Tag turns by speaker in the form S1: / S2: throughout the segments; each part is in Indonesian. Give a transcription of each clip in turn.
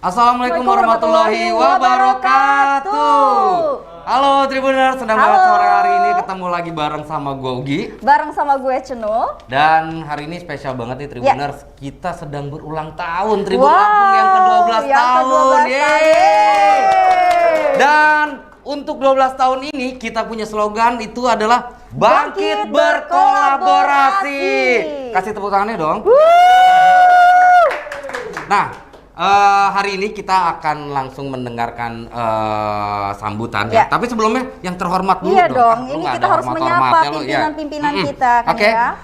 S1: Assalamualaikum warahmatullahi wabarakatuh. Halo Tribuners, senang banget sore hari ini ketemu lagi bareng sama gue Ugi.
S2: Bareng sama gue Cenu.
S1: Dan hari ini spesial banget nih Tribuners, kita sedang berulang tahun Tribun Lampung yang ke-12 tahun. Yeay. Dan untuk 12 tahun ini kita punya slogan itu adalah Bangkit Berkolaborasi. Kasih tepuk tangannya dong. Nah, hari ini kita akan langsung mendengarkan sambutan ya. Tapi sebelumnya yang terhormat dulu
S2: iya
S1: dong.
S2: Ini kita harus menyapa pimpinan-pimpinan kita kan ya.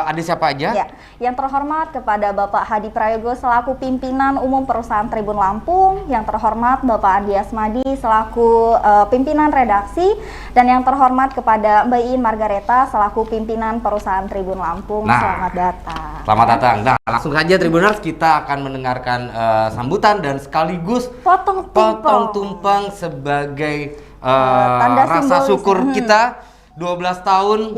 S1: Ada siapa aja?
S2: Ya. Yang terhormat kepada Bapak Hadi Prayogo selaku pimpinan umum perusahaan Tribun Lampung, yang terhormat Bapak Andi Asmadi selaku pimpinan redaksi, dan yang terhormat kepada Mbak Iin Margareta selaku pimpinan perusahaan Tribun Lampung. Selamat datang.
S1: Selamat datang. Nah, langsung saja Tribuners, kita akan mendengarkan sambutan dan sekaligus potong tumpeng sebagai rasa syukur kita 12 tahun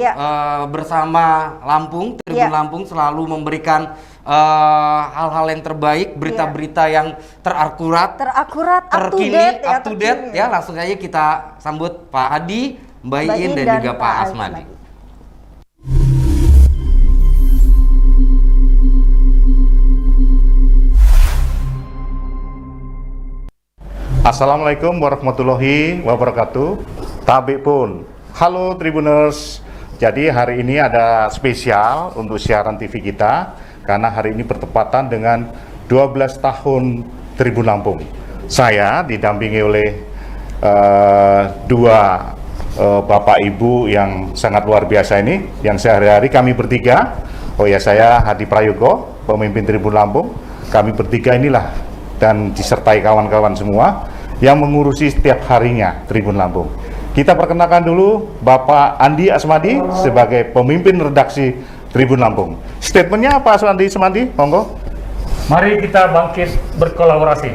S1: bersama Lampung, Tribun Lampung selalu memberikan hal-hal yang terbaik, berita-berita yang terakurat, terkini, up to date ya. Langsung saja kita sambut Pak Hadi, Mbak Iin dan juga Pak Asmadi.
S3: Assalamualaikum warahmatullahi wabarakatuh. Tabik pun. Halo Tribuners. Jadi hari ini ada spesial untuk siaran TV kita karena hari ini bertepatan dengan 12 tahun Tribun Lampung. Saya didampingi oleh dua bapak ibu yang sangat luar biasa ini, yang sehari-hari kami bertiga. Oh ya, saya Hadi Prayogo, pemimpin Tribun Lampung. Kami bertiga inilah dan disertai kawan-kawan semua yang mengurusi setiap harinya Tribun Lampung. Kita perkenalkan dulu Bapak Andi Asmadi sebagai pemimpin redaksi Tribun Lampung. Statementnya apa Andi Asmadi? Monggo.
S4: Mari kita bangkit berkolaborasi.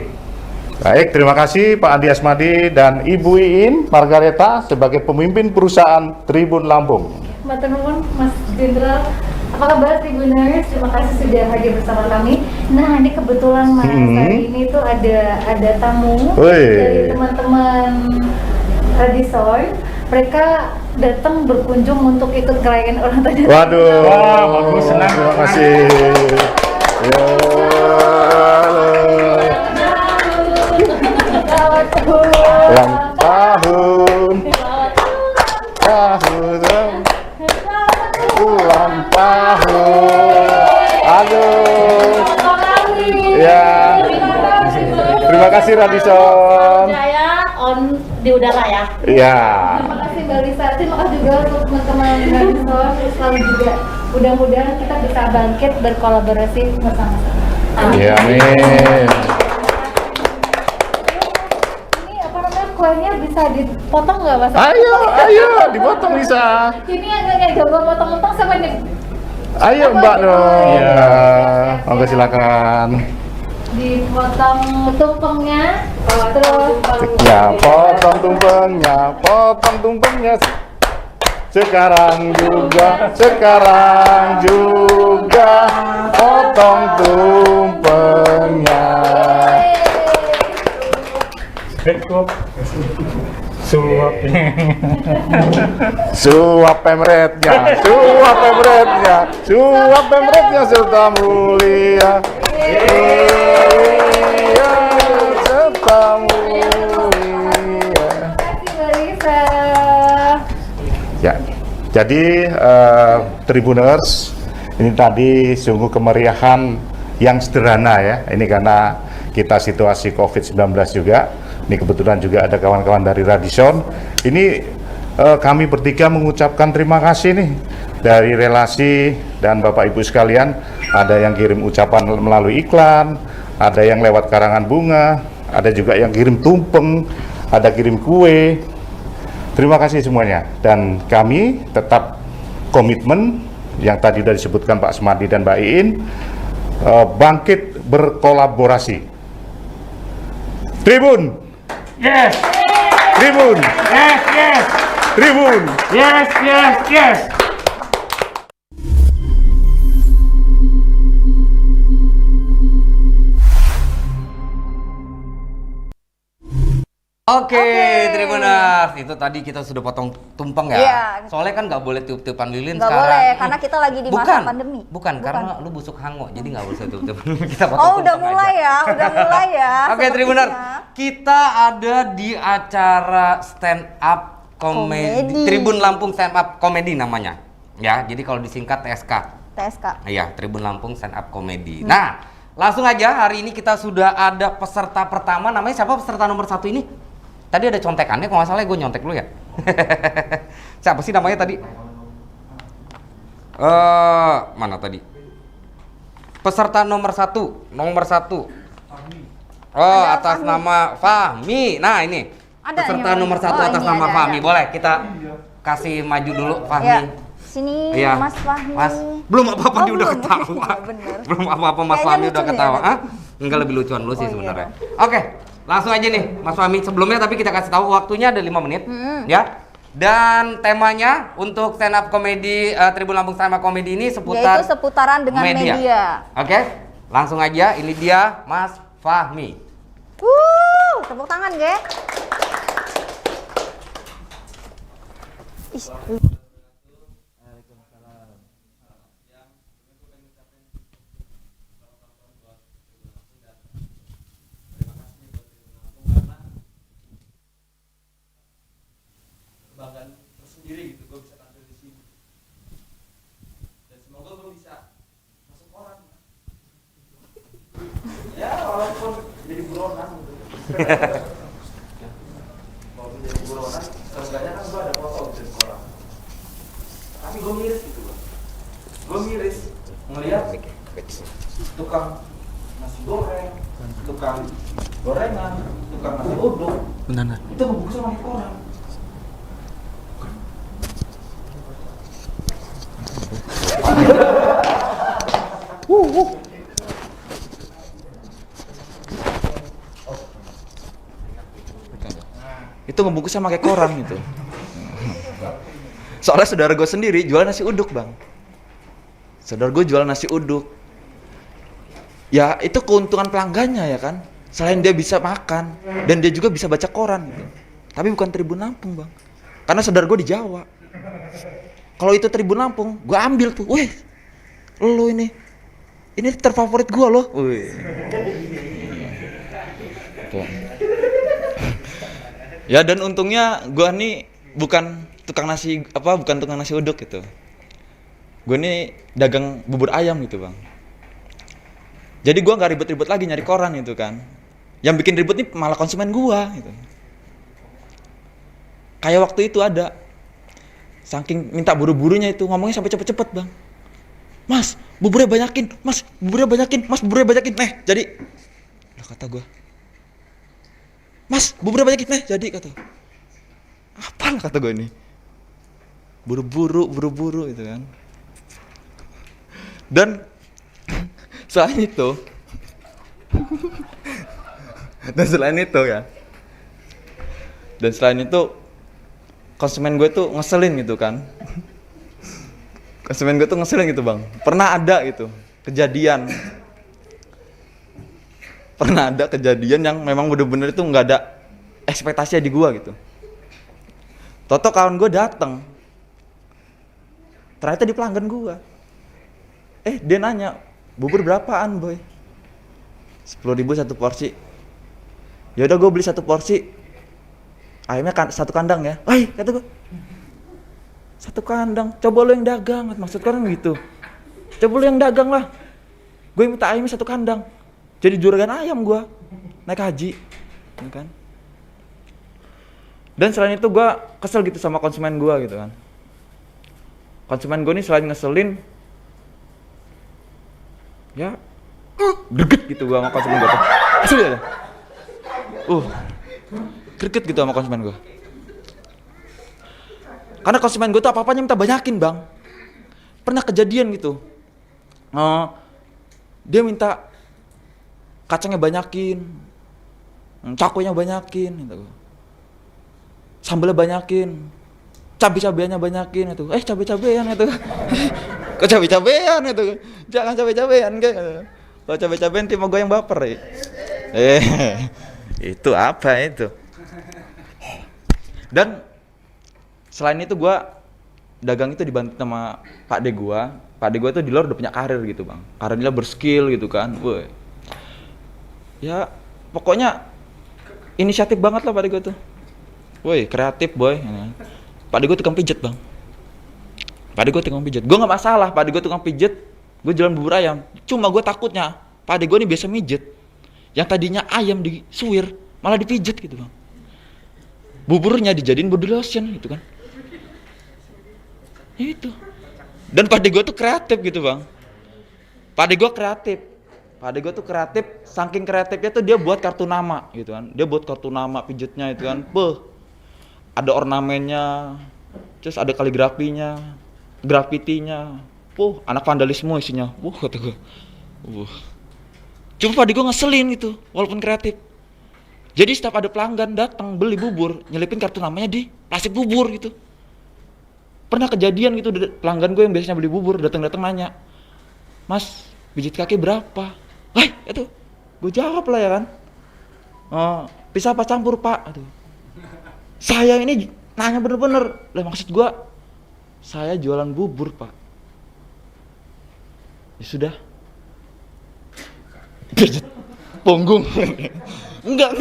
S3: Baik, terima kasih Pak Andi Asmadi dan Ibu Iin Margareta sebagai pemimpin perusahaan Tribun Lampung.
S5: Matur nuwun Mas Jenderal. Apa kabar Tribuners? Terima kasih sudah hadir bersama kami. Nah, ini kebetulan Mas hari ini tuh ada tamu dari teman-teman Radison. Mereka datang berkunjung untuk ikut ngerayain ulang tahun.
S3: Waduh,
S4: wah, bagus, senang.
S3: Terima kasih. Ulang tahun. Ulang tahun. Aduh. Ya. Terima kasih Radison.
S5: Jaya on di udara ya.
S3: Iya.
S5: Terima kasih Mbak Lisa. Terima kasih juga untuk teman-teman Radison. Selalu juga mudah-mudahan kita bisa bangkit berkolaborasi bersama-sama.
S3: Iya, amin.
S5: Ini apa namanya, kuenya bisa dipotong nggak Mas?
S3: Ayo, dipotong bisa.
S5: Ini agak jago potong-potong sama nih.
S3: Ayo Mbak dong.
S4: Iya.
S3: Monggo silakan.
S5: Dipotong tumpengnya, terus
S3: Ya, potong tumpengnya. Sekarang juga potong tumpengnya.
S4: Cukup.
S3: Suap pemretnya serta mulia. Serta mulia.
S5: Mbak Lisa.
S3: Ya, jadi Tribuners, ini tadi sungguh kemeriahan yang sederhana ya. Ini karena kita situasi COVID-19 juga. Ini kebetulan juga ada kawan-kawan dari Radison. Ini kami bertiga mengucapkan terima kasih nih dari relasi dan Bapak Ibu sekalian. Ada yang kirim ucapan melalui iklan, ada yang lewat karangan bunga, ada juga yang kirim tumpeng, ada kirim kue. Terima kasih semuanya. Dan kami tetap komitmen yang tadi sudah disebutkan Pak Asmadi dan Mbak Iin, bangkit berkolaborasi. Tribun.
S4: Yes.
S3: Tribun.
S4: Yes, yes.
S3: Tribun.
S4: Yes, yes, yes.
S1: Oke, Tribuners, itu tadi kita sudah potong tumpeng ya.
S2: Iya.
S1: Soalnya kan nggak boleh tiup-tiupan lilin
S2: Nggak
S1: sekarang.
S2: boleh, karena kita lagi di masa pandemi.
S1: Bukan, karena lu busuk hango, jadi nggak boleh tiup-tiupan. Kita potong
S2: Oh,
S1: tumpeng
S2: udah mulai
S1: aja.
S2: udah mulai ya.
S1: Oke, Tribuners, kita ada di acara stand up komedi. Tribun Lampung Stand Up Komedi namanya. Ya, jadi kalau disingkat TSK.
S2: TSK.
S1: Iya, Tribun Lampung Stand Up Komedi. Nah, langsung aja hari ini kita sudah ada peserta pertama. Namanya siapa peserta nomor 1 ini? Tadi ada contekannya, kalau nggak salah gue nyontek dulu ya. Siapa sih namanya tadi? Mana tadi? Peserta nomor 1. Oh, atas nama Fahmi. Nah, ini.
S2: Ada
S1: Peserta
S2: yang
S1: nomor 1 atas
S2: ini
S1: nama
S2: ada.
S1: Fahmi. Boleh kita kasih maju dulu Fahmi.
S2: Ya. Sini
S1: Iya.
S2: Mas Fahmi.
S1: Mas, belum apa-apa dia udah
S2: belum.
S1: ketawa.
S2: Iya, bener.
S1: Belum apa-apa Mas
S2: Kayaknya
S1: Fahmi
S2: lucu
S1: udah
S2: nih,
S1: ketawa.
S2: ada.
S1: Hah? Enggak, lebih lucuan lu sih
S2: Oh, iya
S1: sebenarnya. Oke, langsung aja nih Mas Fahmi. Sebelumnya tapi kita kasih tahu waktunya ada 5 menit. Ya. Dan temanya untuk stand up komedi Tribun Lampung Stand Up Komedi ini
S2: Yaitu seputaran dengan media.
S1: Oke. Langsung aja, ini dia Mas Fahmi.
S2: Tepuk tangan, Ge. Ih,
S6: kebanggaan tersendiri gitu, gue bisa tampil di sini dan semoga gue bisa masuk koran ya, walaupun jadi buronan gitu. Walaupun jadi buronan, seenggaknya kan gue ada foto di koran, tapi gue miris gitu, gue miris ngeliat tukang nasi goreng, tukang gorengan, tukang nasi uduk, itu ngebungkus sama koran. Itu ngebungkusnya pakai koran gitu. Soalnya saudara gue sendiri jual nasi uduk, Bang. Saudara gue jual nasi uduk. Ya itu keuntungan pelanggannya ya kan. Selain dia bisa makan dan dia juga bisa baca koran gitu. Tapi bukan Tribun Lampung, Bang. Karena saudara gue di Jawa. Kalau itu Tribun Lampung, gue ambil tuh. Wih, lo ini terfavorit gue loh. Wih. Ya dan untungnya gue nih bukan tukang nasi uduk gitu. Gue nih dagang bubur ayam gitu, Bang. Jadi gue nggak ribet-ribet lagi nyari koran gitu kan. Yang bikin ribet nih malah konsumen gue gitu. Kayak waktu itu ada, saking minta buru-burunya itu ngomongnya sampai cepet-cepet, Bang. Mas, buburnya banyakin, mas, buburnya banyakin, mas, buburnya banyakin. Jadi, lah kata gue, mas, buburnya banyakin, jadi kata. Apa lah kata gue ini? Buru-buru gitu kan. Dan selain itu konsumen gue tuh ngeselin gitu kan. Konsumen gue tuh ngeselin gitu, Bang. Pernah ada gitu kejadian yang memang bener-bener itu nggak ada ekspektasinya di gue gitu. Toto kawan gue datang, ternyata di pelanggan gue. Dia nanya, bubur berapaan, boy? 10.000 satu porsi. Ya udah gue beli satu porsi. Ayamnya satu kandang ya. Kata gue. Satu kandang. Coba lo yang dagang. Maksud kan gitu. Coba lo yang dagang lah. Gue minta ayamnya satu kandang. Jadi juragan ayam gue. Naik haji. Ya kan? Dan selain itu gue kesel gitu sama konsumen gue gitu kan. Konsumen gue nih selain ngeselin, ya greget gitu gue sama konsumen gue tuh. Asli ya? Greget gitu sama konsumen gue. Karena konsumen gue tuh apa-apanya minta banyakin, Bang. Pernah kejadian gitu. Dia minta kacangnya banyakin, cakoynya banyakin gitu. Sambalnya banyakin, cabai-cabeannya banyakin itu. Cabai-cabean itu. Kok cabai-cabean itu? Jangan cabai-cabean kayak. Kalau cabai-cabean tim gue yang baper ya. Itu apa itu? Dan selain itu gua dagang itu dibantu sama Pak De gua. Pak De gua tuh di luar udah punya karir gitu, Bang. Karirnya berskill gitu kan. Woi. Ya, pokoknya inisiatif banget lah Pak De gua tuh. Woi, kreatif, boy. Pak De gua tukang pijet, Bang. Pak De gua tukang pijet. Gua enggak masalah, Pak De gua tukang pijet. Gua jualan bubur ayam. Cuma gua takutnya Pak De gua ini biasa mijet. Yang tadinya ayam disuir, malah dipijet gitu, Bang. Buburnya dijadiin body lotion gitu kan. Itu. Dan Pak De gua tuh kreatif gitu, Bang. Pak De gua kreatif. Pak De gua tuh kreatif, saking kreatifnya tuh dia buat kartu nama gitu kan. Dia buat kartu nama pijetnya itu kan. Ada ornamennya, terus ada kaligrafinya, grafitinya. Anak vandalisme isinya. Kata gua. Cuma Pak De gua ngeselin gitu, walaupun kreatif. Jadi setiap ada pelanggan datang beli bubur, nyelipin kartu namanya di plastik bubur gitu. Pernah kejadian gitu, pelanggan gue yang biasanya beli bubur datang-datang nanya, "Mas, pijit kaki berapa?" Itu gue jawab lah ya kan. Pisah apa campur, Pak? Aduh. Saya ini nanya bener-bener, lah maksud gue, saya jualan bubur, Pak. Ya sudah. Pijit punggung. Enggak.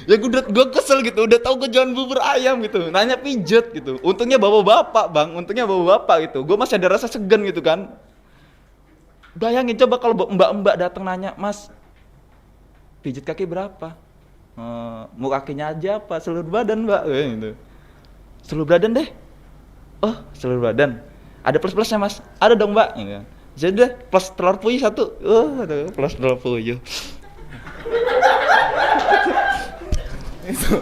S6: Ya gue kesel gitu, udah tahu gue jualan bubur ayam gitu, nanya pijet gitu. Untungnya bapak-bapak, Bang, gitu. Gue masih ada rasa segan gitu kan. Bayangin coba kalau mbak-mbak datang nanya, "Mas, pijet kaki berapa?" Mau kakinya aja apa? Seluruh badan, Mbak. Gitu. Seluruh badan deh. Oh, seluruh badan. Ada plus-plusnya, Mas? Ada dong, Mbak. Gitu. Jadi plus telur puyuh 1. Plus telur puyuh. Itu.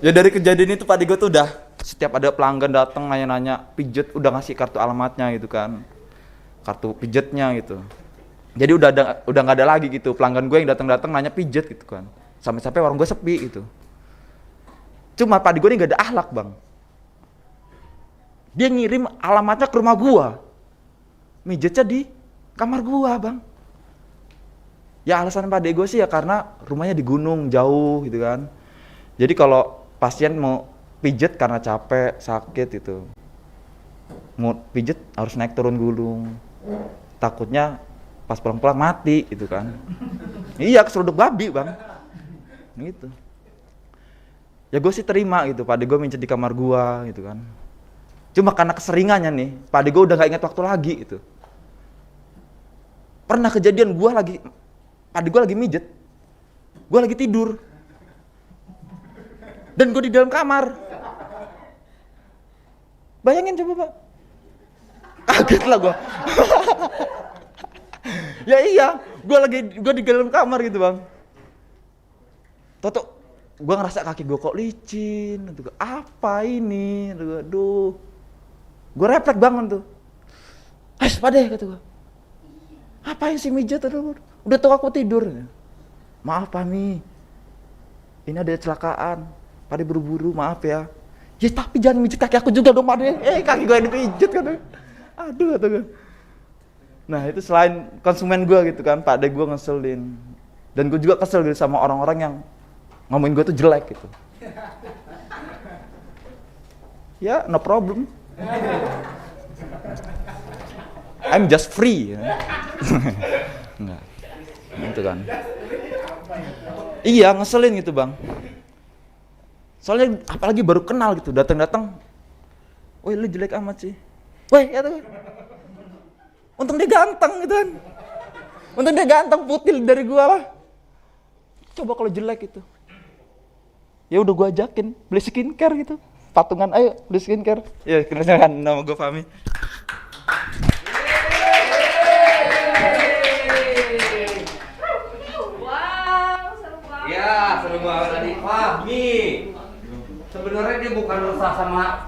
S6: Ya dari kejadian itu Pak De gua tuh udah setiap ada pelanggan datang nanya-nanya pijet udah ngasih kartu alamatnya gitu kan. Kartu pijetnya gitu. Jadi udah nggak ada lagi gitu pelanggan gue yang datang-datang nanya pijet gitu kan. Sampai-sampai warung gue sepi gitu. Cuma Pak De gua ini nggak ada akhlak, Bang. Dia ngirim alamatnya ke rumah gua. Mijetnya di kamar gua, Bang. Ya alasan Pak De gua sih ya karena rumahnya di gunung jauh gitu kan. Jadi kalau pasien mau pijet karena capek, sakit itu, mau pijet harus naik turun gunung. Takutnya pas pulang-pulang mati gitu kan. Iya, keseruduk babi, Bang. Gitu. Ya gue sih terima gitu, Pak De gua mijet di kamar gua gitu kan. Cuma karena keseringannya nih, Pak De gua udah gak ingat waktu lagi gitu. Pernah kejadian Pak De gua lagi mijet, gua lagi tidur, dan gua di dalam kamar. Bayangin coba, Pak. Kaget lah gua. Ya iya, gua di dalam kamar gitu, Bang. Toto, gua ngerasa kaki gua kok licin, apa ini? Aduh. Gua refleks bangun tuh. Pak De, kata gua. Apain sih mijet? Udah tau aku tidur. Maaf, Pami. Ini ada kecelakaan. Pak De buru-buru, maaf ya. Ya tapi jangan mijet kaki aku juga dong, Pak De. Kaki gue yang dipijet kan. Aduh, kata gue. Nah itu selain konsumen gue gitu kan, Pak De gue ngeselin. Dan gue juga kesel gitu sama orang-orang yang ngomongin gue tuh jelek gitu. Ya, no problem. I'm just free. Ya. Enggak. Gitu kan. Iya, ngeselin gitu, Bang. Soalnya apalagi baru kenal gitu, datang-datang. Woi, lu jelek amat sih. Woi, ya tuh. Untung dia ganteng gitu kan. Untung dia ganteng, putih dari gua lah. Coba kalau jelek gitu. Ya udah gua ajakin beli skincare gitu. Patungan, ayo beli skincare. Ya, kenalkan nama gua Fahmi.
S1: Ya, seru banget tadi. Fahmi. Sebenarnya dia bukan resah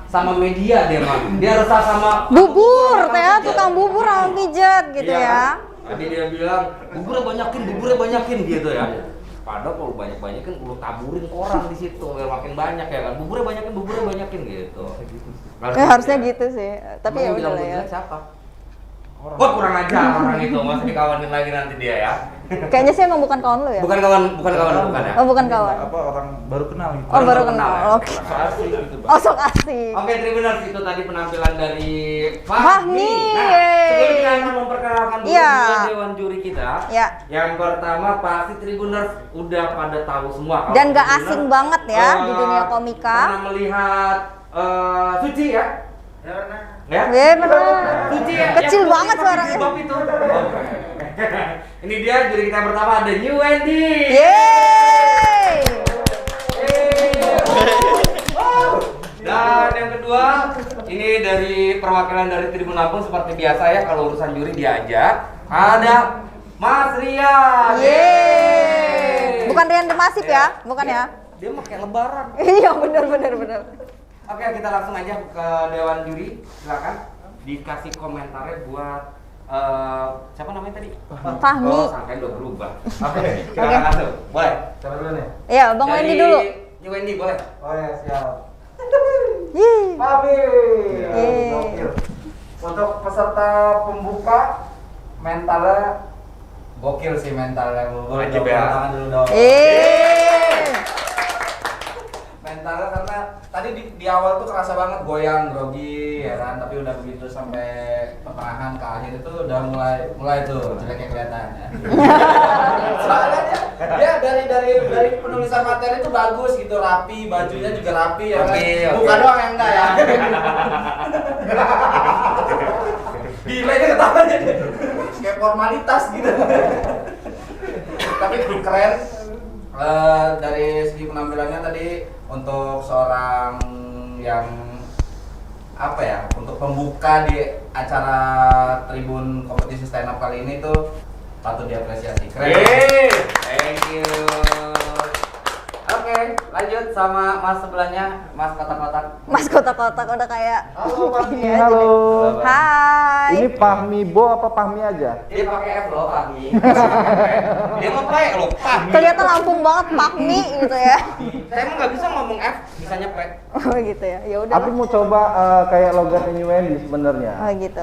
S1: sama media dia mah. Dia resah sama
S2: bubur, ya, tukang bubur sama pijet gitu
S1: iya,
S2: ya.
S1: Tadi dia bilang, buburnya banyakin gitu ya. Padahal kalau banyak-banyakin lu taburin orang di situ biar makin banyak ya kan. Buburnya banyakin gitu.
S2: Ya harusnya gitu sih. Tapi ya udah lah ya.
S1: Siapa? Wah, kurang ajar orang itu, masih dikawanin lagi nanti dia ya.
S2: Kayaknya sih emang bukan kawan lu ya?
S1: Bukan kawan ya.
S2: Oh, bukan kawan.
S6: Apa orang baru kenal gitu.
S2: Oh, baru kenal.
S1: ya.
S2: Oke.
S6: So asik gitu, Bang.
S2: Oh, sok asik.
S1: Oke, Tribuners, itu tadi penampilan dari
S2: Fahmi.
S1: Nah, sebelum kita akan memperkenalkan dulu
S2: Iya.
S1: dua dewan juri kita.
S2: Ya.
S1: Yang pertama pasti Tribuners udah pada tahu semua. Kalau
S2: Dan gak
S1: Tribuners,
S2: asing banget ya di dunia komika.
S1: Pernah melihat Suci ya? Ya?
S2: Iya benar.
S1: Suci ya?
S2: Kecil
S1: Yang
S2: banget
S1: putih
S2: suaranya.
S1: jilbab itu. Ini dia juri kita yang pertama, ada New Wendy.
S2: Yeay.
S1: Dan yang kedua, ini dari perwakilan dari Tribun Lampung seperti biasa ya, kalau urusan juri diajak. Ada Mas Rian.
S2: Yeay. Bukan Rian Demasif ya? Bukan ya?
S1: Dia mah kayak lebaran.
S2: Iya benar.
S1: Oke, kita langsung aja ke dewan juri. Silakan dikasih komentarnya buat siapa namanya tadi?
S2: Fahmi.
S1: Oh, sangkain udah berubah. Oke, silakan langsung. Boleh. Siapa dulu nih?
S2: Iya, Bang
S1: Dari
S2: Wendy dulu.
S1: New Wendy boleh.
S7: Oh ya, siap.
S2: Yeay.
S7: Papi.
S2: Yeay.
S7: Gokil. Untuk peserta pembuka mentalnya gokil sih mentalnya.
S1: Wajib ya.
S7: Tangan dulu dong.
S2: Yeay.
S7: Mentalnya karena tadi di awal tuh kerasa banget goyang, grogi ya kan, tapi udah begitu sampai pertengahan ke akhir itu udah mulai tuh jeleknya kelihatan ya. Soalnya dia dari penulisan materi itu bagus gitu, rapi, bajunya juga rapi ya kan.
S1: Rapi, oke.
S7: Bukan doang yang enggak ya. Gila ini ketawanya dia. Kayak formalitas gitu. Tapi keren. Dari segi penampilannya tadi untuk seorang yang apa ya, untuk pembuka di acara Tribun kompetisi stand up kali ini tuh patut diapresiasi. Keren.
S1: Yeay. Thank you. Oke, lanjut sama Mas sebelahnya, Mas kotak-kotak.
S2: Mas kotak-kotak udah kayak
S7: Halo Fahmi.
S2: ini aja
S8: Halo.
S2: deh. Hai.
S8: Ini Fahmi Bo apa Fahmi aja?
S1: Dia pakai F loh, Fahmi. Dia mau pakai loh, Fahmi.
S2: Kelihatan Lampung banget Fahmi gitu ya.
S1: Saya emang nggak bisa ngomong F, bisanya P.
S2: Oh gitu ya. Ya udah.
S8: Aku mau coba kayak logatnya New Wendy sebenarnya.
S2: Oh gitu.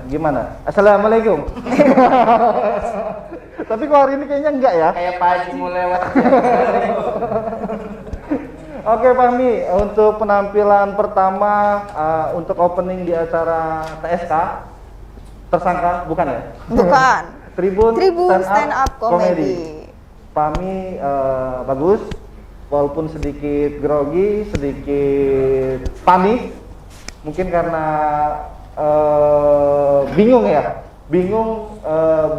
S8: Gimana? Assalamualaikum. Tapi kok hari ini kayaknya enggak ya?
S7: Kayak Pak Haji mau lewat.
S8: Oke Fahmi, untuk penampilan pertama untuk opening di acara TSK tersangka bukan ya?
S2: Bukan.
S8: Tribun
S2: Stand Up Comedy.
S8: Fahmi bagus, walaupun sedikit grogi, sedikit panik, mungkin karena bingung ya.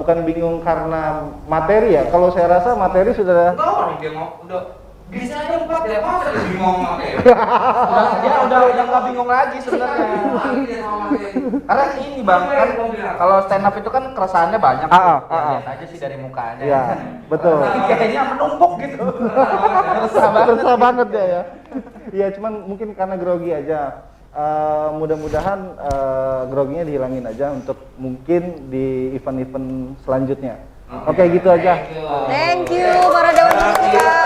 S8: Bukan bingung karena materi ya. Kalau saya rasa materi sudah
S1: Enggak orang dia mau udah bisa aja 4 ya, masa dia bingung sama dia.
S7: Dia udah nggak bingung lagi sebenarnya. Karena ini Bang, kan kalau stand up itu kan keresahannya banyak. Lihat aja sih dari mukanya.
S8: ya betul.
S7: Kayaknya menumpuk gitu.
S8: Resah banget ya. Iya, cuman mungkin karena grogi aja. Mudah-mudahan groginya dihilangin aja untuk mungkin di event-event selanjutnya. Oke, gitu aja.
S2: Thank you para dewan juri kita.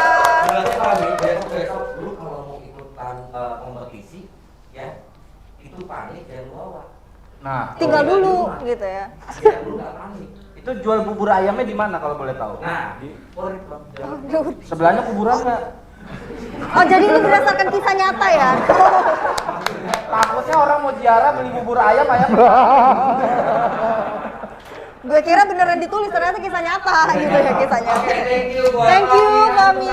S1: Besok lu kalau mau ikutan kompetisi ya, itu panik dan bawa.
S7: Nah,
S2: Tinggal dulu gitu ya.
S1: Ya lu nggak panik.
S7: itu jual bubur ayamnya di mana kalau boleh tahu?
S1: Nah, di Polri Bang.
S7: Sebelahnya kuburan nggak?
S2: Oh jadi ini berdasarkan kisah nyata ya?
S7: Takutnya orang mau ziarah beli bubur ayam.
S2: Gue kira beneran ditulis, ternyata kisah nyata gitu ya kisahnya.
S1: Oke, thank you buat
S2: Thank you Fahmi.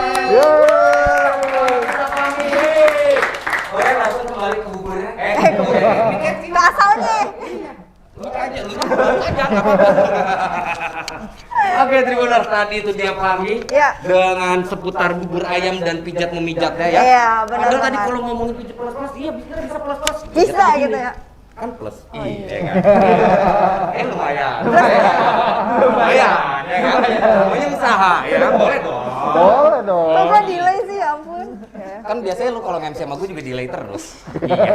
S1: Boleh langsung kembali ke buburnya.
S2: Ke asalnya.
S1: Lu aja, lu aja nggak apa-apa. Oke, Tribuners, tadi itu dia Fahmi
S2: Iya.
S1: dengan seputar bubur ayam dan pijat memijatnya ya.
S2: Iya, benar
S1: Padahal tadi
S2: banget.
S1: kalau ngomongin pijat plus-plus, iya bisa plus-plus.
S2: Bisa
S1: Pijat
S2: gitu
S1: begini.
S2: ya.
S1: Kan plus
S2: Oh, iya.
S1: kan? Lumayan. Lumayan, ya kan? Namanya usaha, ya boleh dong.
S8: Boleh dong.
S2: Kok gue delay sih, ya ampun. Ya.
S1: Kan biasanya lu kalau MC sama gue juga delay terus. Iya.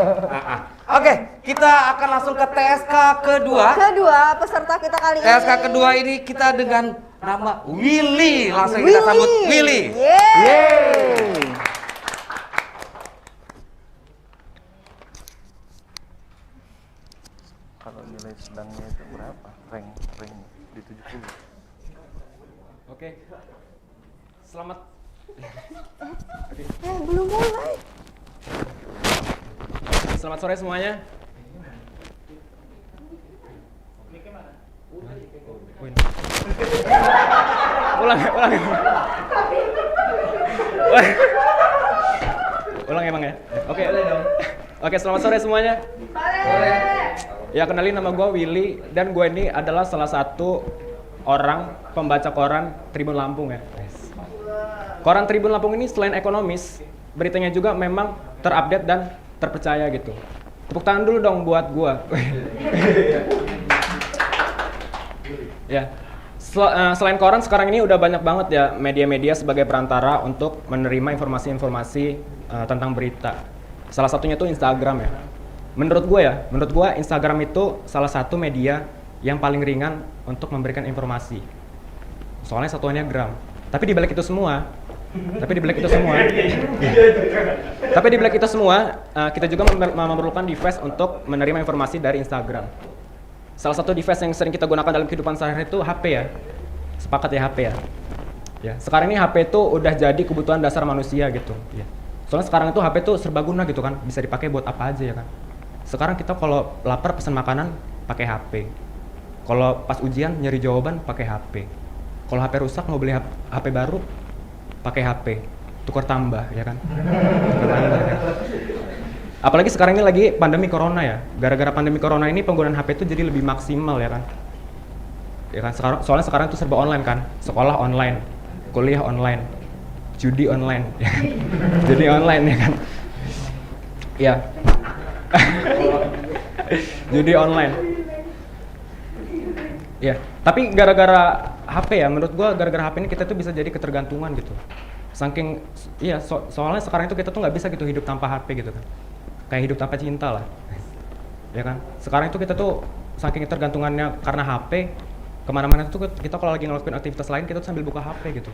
S1: Oke, kita akan langsung ke TSK kedua.
S2: Kedua peserta kita kali ini.
S1: TSK kedua ini kita dengan nama Willy. Langsung kita sambut Willy.
S2: Yeay.
S8: Yeay. Kalau nilai sedangnya itu berapa? Rank di 70.
S9: Oke. Selamat.
S2: Belum mulai.
S9: Selamat sore semuanya. Ulang. Ulang emang ya? Oke. Oke, selamat sore semuanya. Sore. Ya, kenalin nama gue Willy dan gue ini adalah salah satu orang pembaca koran Tribun Lampung ya. Koran Tribun Lampung ini selain ekonomis, beritanya juga memang terupdate dan terpercaya gitu. Tepuk tangan dulu dong buat gue. Ya. Selain koran, sekarang ini udah banyak banget ya media-media sebagai perantara untuk menerima informasi-informasi tentang berita. Salah satunya itu Instagram ya. Menurut gue Instagram itu salah satu media yang paling ringan untuk memberikan informasi. Soalnya satuannya gram. Tapi di balik itu semua, kita juga memerlukan device untuk menerima informasi dari Instagram. Salah satu device yang sering kita gunakan dalam kehidupan sehari-hari itu HP ya. Sepakat ya HP ya. Ya, sekarang ini HP itu udah jadi kebutuhan dasar manusia gitu. Ya. Soalnya sekarang itu HP itu serbaguna gitu kan, bisa dipakai buat apa aja ya kan. Sekarang kita kalau lapar pesan makanan pakai HP. Kalau pas ujian nyari jawaban pakai HP. Kalau HP rusak mau beli HP baru pakai HP. Tukar tambah ya kan. Apalagi sekarang ini lagi pandemi corona ya. Gara-gara pandemi corona ini penggunaan HP itu jadi lebih maksimal ya kan. Ya kan soalnya sekarang itu serba online kan. Sekolah online, kuliah online, judi online, ya kan? Judi online ya kan. Ya. Judi online. Ya, tapi gara-gara HP ya, menurut gua gara-gara HP ini kita tuh bisa jadi ketergantungan gitu. Saking, iya soalnya sekarang itu kita tuh nggak bisa gitu hidup tanpa HP gitu kan. Kayak hidup tanpa cinta lah. Ya kan? Sekarang itu kita tuh saking ketergantungannya karena HP, kemana-mana tuh kita kalau lagi ngelakuin aktivitas lain kita tuh sambil buka HP gitu.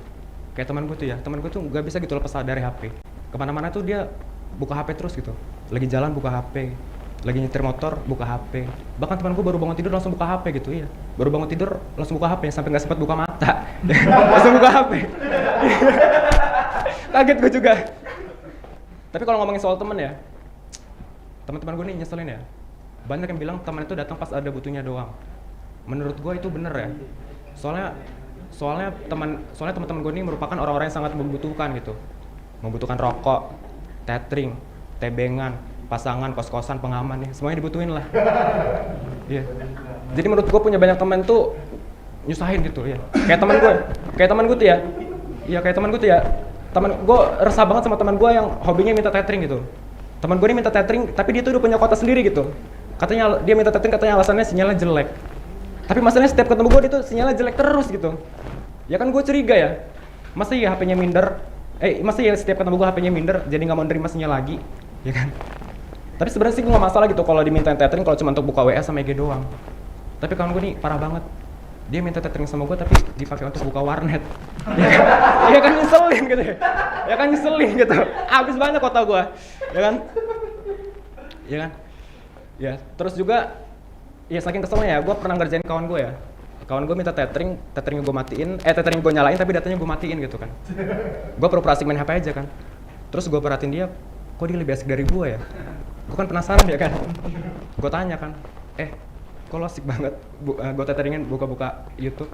S9: Kayak teman gue tuh nggak bisa gitu lepas dari HP. Kemana-mana tuh dia buka HP terus gitu. Lagi jalan buka HP, lagi nyetir motor buka HP. Bahkan teman gue baru bangun tidur langsung buka HP gitu ya. Baru bangun tidur langsung buka HP sampai nggak sempat buka mata. Langsung buka HP. Kaget gue juga. Tapi kalau ngomongin soal temen ya, teman-teman gue nih nyeselin ya. Banyak yang bilang teman itu datang pas ada butuhnya doang. Menurut gue itu bener ya. Soalnya teman-teman gue ini merupakan orang-orang yang sangat membutuhkan gitu. Membutuhkan rokok, tethering, tebengan, pasangan, kos-kosan, pengaman nih, semuanya dibutuhin lah. Iya. Jadi menurut gue punya banyak teman tuh nyusahin gitu ya. Kayak teman gue tuh ya. Iya kayak teman gue tuh ya. Teman gue resah banget sama teman gue yang hobinya minta tethering gitu. Teman gue ini minta tethering, tapi dia tuh udah punya kuota sendiri gitu. Katanya dia minta tethering, katanya alasannya sinyalnya jelek. Tapi masalahnya setiap ketemu gue dia tuh sinyalnya jelek terus gitu. Ya kan gue curiga ya. Masa ya HP-nya minder? Masa ya setiap ketemu gue HP-nya minder, jadi nggak mau nerima sinyal lagi, ya kan? Tapi sebenarnya sih gue nggak masalah gitu kalau dimintain tethering kalau cuma untuk buka WA sama IG doang. Tapi kawan gue nih parah banget. Dia minta tethering sama gue tapi dipakai untuk buka warnet. Ya kan nyeselin gitu. Ya kan nyeselin gitu. Habis banyak kota gue, ya kan? Ya kan? Ya terus juga, ya saking keselnya ya, gue pernah ngerjain kawan gue ya. Kawan gue minta tethering gue matiin, tethering gue nyalain tapi datanya gue matiin gitu kan. Gue pura-pura asik main HP aja kan. Terus gue perhatiin dia, kok dia lebih asik dari gue ya? Gue kan penasaran ya kan. Gue tanya kan, kok lo asik banget gue tetheringin buka-buka YouTube?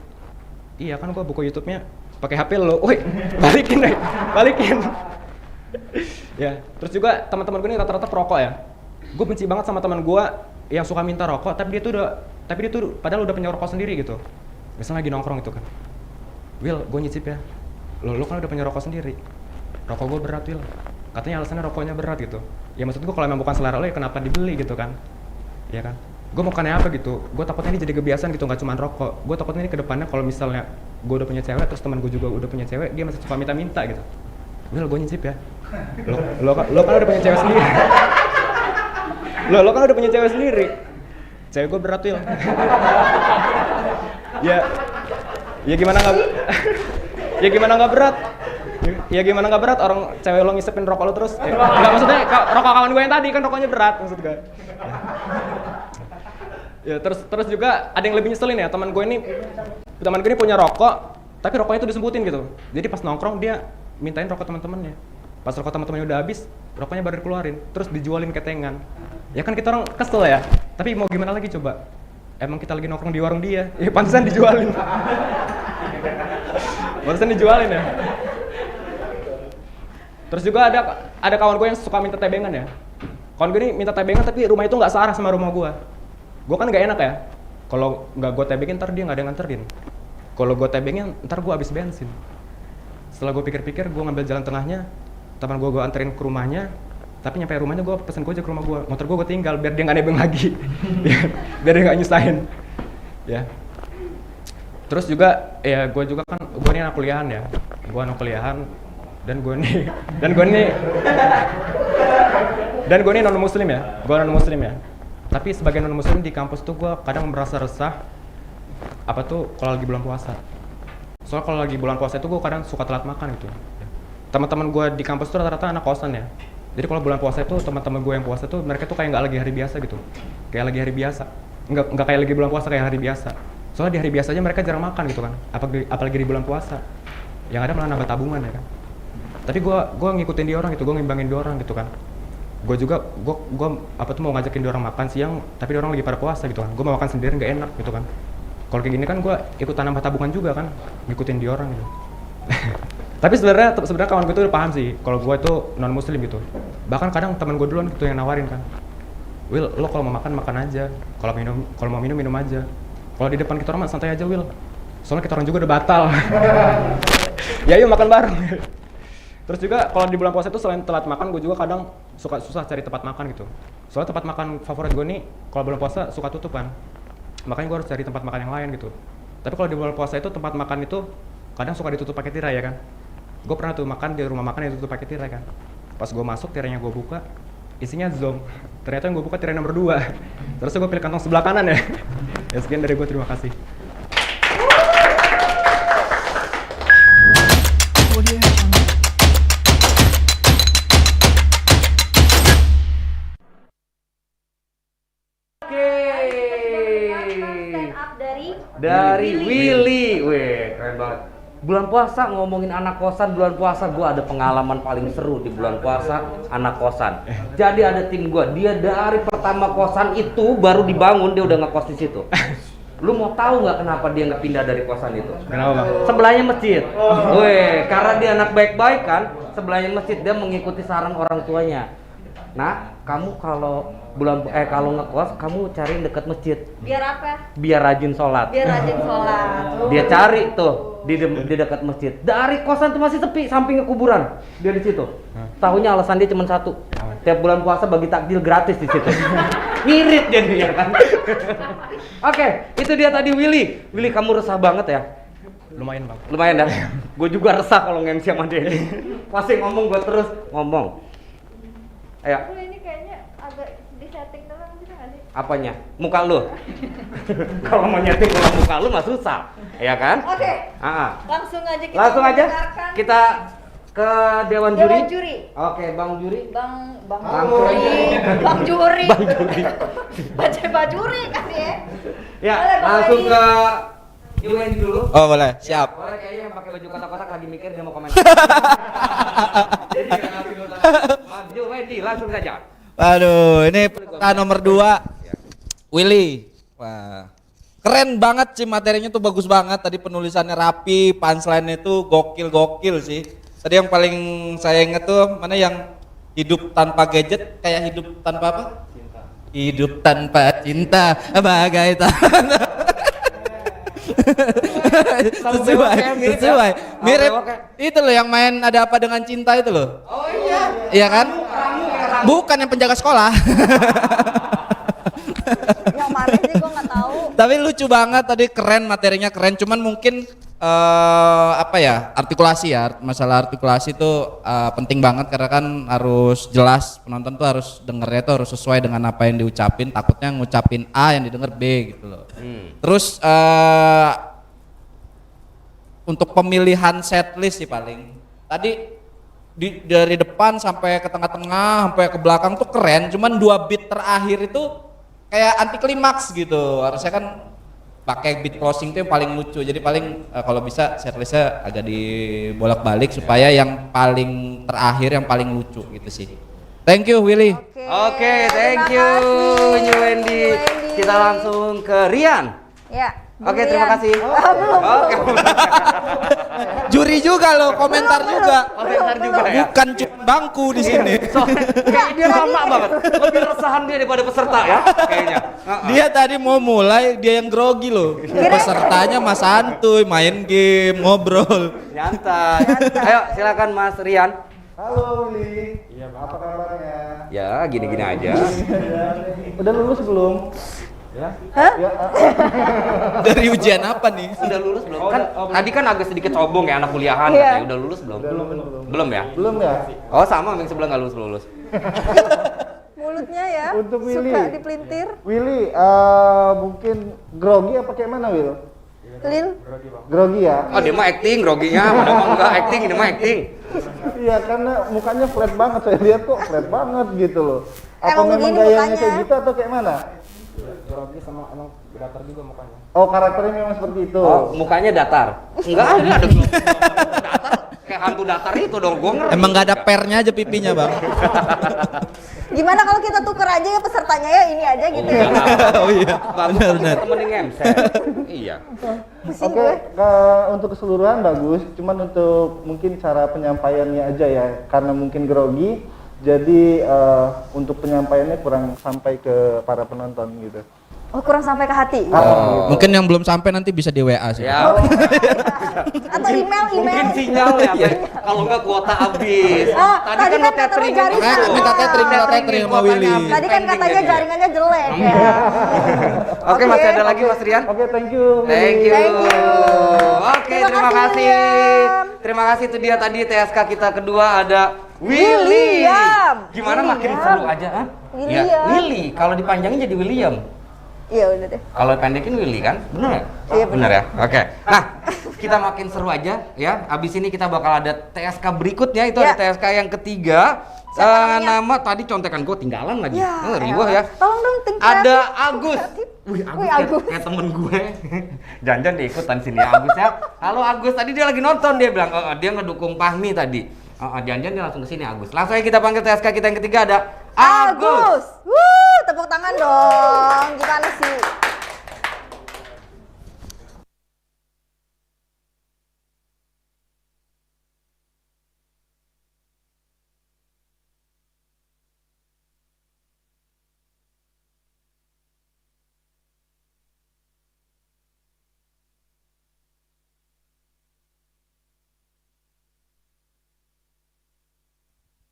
S9: Iya kan gue buka YouTube-nya pakai HP lo. Woi, balikin. Ya, terus juga teman-teman gue ini rata-rata perokok ya. Gue benci banget sama teman gue yang suka minta rokok, tapi dia tuh padahal udah punya rokok sendiri gitu. Misalnya lagi nongkrong gitu kan. Will, gue nyicip ya. Lo kan udah punya rokok sendiri. Rokok gue berat, Will. Katanya alasannya rokoknya berat gitu. Ya maksud gue kalau emang bukan selera lo ya kenapa dibeli gitu kan. Ya kan. Gue mau kannya apa gitu. Gue takutnya ini jadi kebiasaan gitu, nggak cuma rokok. Gue takutnya ini kedepannya kalau misalnya gue udah punya cewek, terus teman gue juga udah punya cewek, dia masih suka minta-minta gitu. Will, gue nyicip ya. Lo kan udah punya cewek sendiri. Lo kan udah punya cewek sendiri. Cewek gue berat, Will. Ya gimana nggak berat? Ya gimana nggak berat orang cewek lo ngisepin rokok lo terus? Nggak, maksudnya rokok kawan gue yang tadi kan rokoknya berat maksud gue. Ya terus juga ada yang lebih nyeselin ya, teman gue ini punya rokok, tapi rokoknya itu disemputin gitu. Jadi pas nongkrong dia mintain rokok teman-temannya. Pas rokok teman-temannya udah habis, rokoknya baru dikeluarin, terus dijualin ketengan. Ya kan kita orang kesel ya, tapi mau gimana lagi coba? Emang kita lagi nongkrong di warung dia, ya pantesan dijualin. Pantesan dijualin ya. Terus juga ada kawan gue yang suka minta tebengan ya. Kawan gue ini minta tebengan tapi rumah itu nggak searah sama rumah gue. Gue kan nggak enak ya. Kalau nggak gue tebengin ntar dia nggak ada yang nganterin. Kalau gue tebengin ntar gue habis bensin. Setelah gue pikir-pikir, gue ngambil jalan tengahnya. Teman gue anterin ke rumahnya. Tapi nyampe rumahnya gue pesen gojek ke rumah gue. Motor gue tinggal biar dia nggak nebeng lagi. Biar dia nggak nyusahin. Ya. Terus juga ya gue juga kan gue ini anak kuliahan ya. Gue anak kuliahan dan gue ini non muslim ya. Gue non muslim ya. Tapi sebagai non muslim di kampus tuh gue kadang merasa resah apa tuh kalau lagi bulan puasa. Soalnya kalau lagi bulan puasa itu gue kadang suka telat makan gitu. Teman-teman gue di kampus tuh rata-rata anak kosan ya. Jadi kalau bulan puasa itu teman-teman gue yang puasa tuh mereka tuh kayak nggak lagi hari biasa gitu. Kayak lagi hari biasa. Nggak kayak lagi bulan puasa kayak hari biasa. Soalnya di hari biasa aja mereka jarang makan gitu kan. Apalagi di bulan puasa. Yang ada malah nambah tabungan ya kan. Tapi gue ngikutin dia orang gitu, gue ngimbangin dia orang gitu kan. Gue juga mau ngajakin dia orang makan siang, tapi dia orang lagi pada puasa gitu kan. Gue mau makan sendiri nggak enak gitu kan. Kalau kayak gini kan gue ikutan nambah tabungan juga kan, ngikutin dia orang gitu. Tapi sebenarnya kawan gue tuh udah paham sih, kalau gue itu non muslim gitu. Bahkan kadang teman gue duluan gitu yang nawarin kan, Will, lo kalau mau makan aja, kalau mau minum aja. Kalau di depan kita orang santai aja Will, soalnya kita orang juga udah batal. Ya yuk makan bareng. Terus juga kalau di bulan puasa itu selain telat makan, gue juga kadang suka susah cari tempat makan gitu. Soalnya tempat makan favorit gue nih kalau bulan puasa suka tutup kan. Makanya gue harus cari tempat makan yang lain gitu. Tapi kalau di bulan puasa itu tempat makan itu kadang suka ditutup pakai tirai ya kan. Gue pernah tuh makan di rumah makan yang ditutup pakai tirai kan. Pas gue masuk tirainya gue buka, isinya zong. Ternyata yang gue buka tirai nomor 2. Terus gue pilih kantong sebelah kanan ya. Ya sekian dari gue, terima kasih.
S1: Dari Willy, weh keren banget. Bulan puasa ngomongin anak kosan, bulan puasa gue ada pengalaman paling seru di bulan puasa anak kosan. Jadi ada tim gue, dia dari pertama kosan itu baru dibangun dia udah ngekos di situ. Lu mau tahu nggak kenapa dia nggak pindah dari kosan itu?
S9: Kenapa?
S1: Sebelahnya masjid. Weh, karena dia anak baik-baik kan, sebelahnya masjid dia mengikuti saran orang tuanya. Nah, kamu kalau kalau ngekos kamu cari dekat masjid.
S2: Biar apa?
S1: Biar rajin sholat.
S2: Biar rajin sholat.
S1: Dia cari tuh di dekat masjid. Dari kosan tuh masih sepi, samping kuburan. Dia di situ. Tahunya alasan dia cuma satu. Tiap bulan puasa bagi takjil gratis di situ. Ngirit jadinya kan. Oke, itu dia tadi Willy. Willy, kamu resah banget ya?
S9: Lumayan bang.
S1: Lumayan dah. Gue juga resah kalau nge-MC sama dia. Pasti ngomong gue terus ngomong. Ayo.
S5: Ini kayaknya agak disetting doang gitu nggak sih?
S1: Apanya? Muka lu. Kalau mau nyeting ulang muka lu mah susah, ya kan?
S2: Oke.
S1: Langsung
S2: aja kita
S1: Langsung aja
S2: mendengarkan
S1: kita ke Dewan
S2: Dewan
S1: Juri.
S2: Juri.
S1: Oke, Bang Juri.
S2: Bang
S1: Langsung
S2: Juri.
S1: aja.
S2: Bang Juri.
S1: Bang Juri.
S2: Baca Juri kan ya.
S1: Ya,
S2: Boleh, Bang
S1: langsung
S2: Edi.
S1: ke Yuwen dulu.
S10: Oh boleh, siap.
S1: Boleh, kayaknya yang pakai baju kotak-kotak lagi mikir dia mau komentar. Jadi jangan ngasih dulu. Maju, Wedi, langsung saja.
S10: Waduh, ini peserta nomor 2 Willy. Wah, keren banget sih materinya tuh, bagus banget. Tadi penulisannya rapi, punchline itu gokil sih. Tadi yang paling saya inget tuh mana yang hidup tanpa gadget kayak hidup tanpa apa? Cinta. Hidup tanpa cinta bagai tanah. sesuai mirip itu loh yang main Ada Apa Dengan Cinta itu loh.
S1: Oh iya.
S10: Iya kan? Bukan yang penjaga sekolah.
S2: Yang mana sih gue nggak tahu.
S10: Tapi lucu banget tadi, keren, materinya keren. Cuman mungkin artikulasi ya, masalah artikulasi itu penting banget karena kan harus jelas, penonton tuh harus dengernya tuh harus sesuai dengan apa yang diucapin. Takutnya ngucapin A yang didengar B gitu loh. Terus untuk pemilihan setlist sih paling tadi dari depan sampai ke tengah-tengah sampai ke belakang tuh keren. Cuman 2 beat terakhir itu kayak anti klimaks gitu. Harusnya kan pakai beat closing itu yang paling lucu. Jadi paling kalau bisa setlistnya agak dibolak-balik supaya yang paling terakhir yang paling lucu gitu sih. Thank you Willy.
S1: Oke, thank you New Wendy. Kita langsung ke Rian.
S2: Ya.
S1: Oke, terima kasih. Oke.
S10: Juri juga loh, komentar juga.
S1: Komentar juga ya.
S10: Bukan cuma bangku di sini.
S1: Kayak dia lama banget. Lebih resahan dia daripada peserta ya, kayaknya.
S10: Dia tadi mau mulai, dia yang grogi loh. Pesertanya Mas santuy, main game, ngobrol.
S1: Nyantai. Ayo, silakan Mas Rian.
S8: Halo Willy. Iya, apa kabarnya?
S1: Ya, gini-gini aja.
S8: Udah lulus belum? Ya.
S10: Dari ujian apa nih?
S1: Udah lulus belum? Kan tadi kan agak sedikit cobong ya anak kuliahan
S2: Iya.
S1: katanya. Udah lulus belum? Belum ya?
S8: Belum ya?
S1: Oh, sama yang sebelah nggak lulus.
S2: Mulutnya ya.
S8: Untuk Willy.
S2: Suka dipelintir.
S8: Willy, mungkin grogi apa kayak mana Will?
S2: Lil.
S8: Grogi ya?
S1: Oh, dia mah acting, groginya. Udah mah enggak acting, ini mah acting.
S8: Iya, karena mukanya flat banget, saya lihat kok flat banget gitu loh. Apa
S2: Emang
S8: memang
S2: begini
S8: gayanya
S2: mukanya.
S8: kayak gitu atau kayak mana?
S9: Grogi sama emang datar juga mukanya.
S8: Oh, karakternya memang seperti itu.
S1: Oh, mukanya datar. Enggak, ini ada datar. Kayak hantu datar itu dong, gua ngeri.
S10: Emang gak ada pernya aja pipinya bang.
S2: Gimana kalau kita tuker aja ya pesertanya ya ini aja gitu ya.
S10: Oh iya, benar.
S1: Temenin ngemset. Iya.
S8: Oke, untuk keseluruhan bagus, cuman untuk mungkin cara penyampaiannya aja ya, karena mungkin grogi, jadi untuk penyampaiannya kurang sampai ke para penonton gitu.
S2: Oh, kurang sampai ke hati.
S10: Mungkin yang belum sampai nanti bisa di WA sih.
S1: Ya.
S2: Atau email.
S1: Mungkin sinyal ya, kalau enggak kuota habis.
S2: Tadi kan katanya jaringan.
S10: Minta tethering sama Willy.
S2: Tadi kan katanya jaringannya jelek ya.
S1: Oke, masih ada lagi Mas Rian?
S8: Oke, thank you.
S1: Thank you.
S2: Thank you.
S1: Oke, terima kasih. Terima kasih, itu dia tadi TSK kita kedua ada
S2: William.
S1: Gimana makin seru aja, ah?
S2: William.
S1: Ya, Willy. Kalau dipanjangin jadi William.
S2: Iya udah deh.
S1: Kalau pendekin Willy kan? Bener ya?
S2: Iya,
S1: bener ya? Oke. Nah, kita makin seru aja ya. Abis ini kita bakal ada TSK berikutnya, itu ada TSK yang ketiga. Nama tadi contekan gue tinggalan lagi. Ngeri gue ya.
S2: Tolong dong think
S1: Ada
S2: kreatif.
S1: Agus. Wih, Agus,
S2: Agus.
S1: kayak temen gue. Jangan dia ikutan sini ya Agus ya. Halo Agus, tadi dia lagi nonton, dia bilang dia ngedukung Fahmi tadi. Jangan dia langsung ke sini Agus. Langsung aja kita panggil TSK kita yang ketiga, ada Agus.
S2: Tepuk tangan dong. Gimana sih?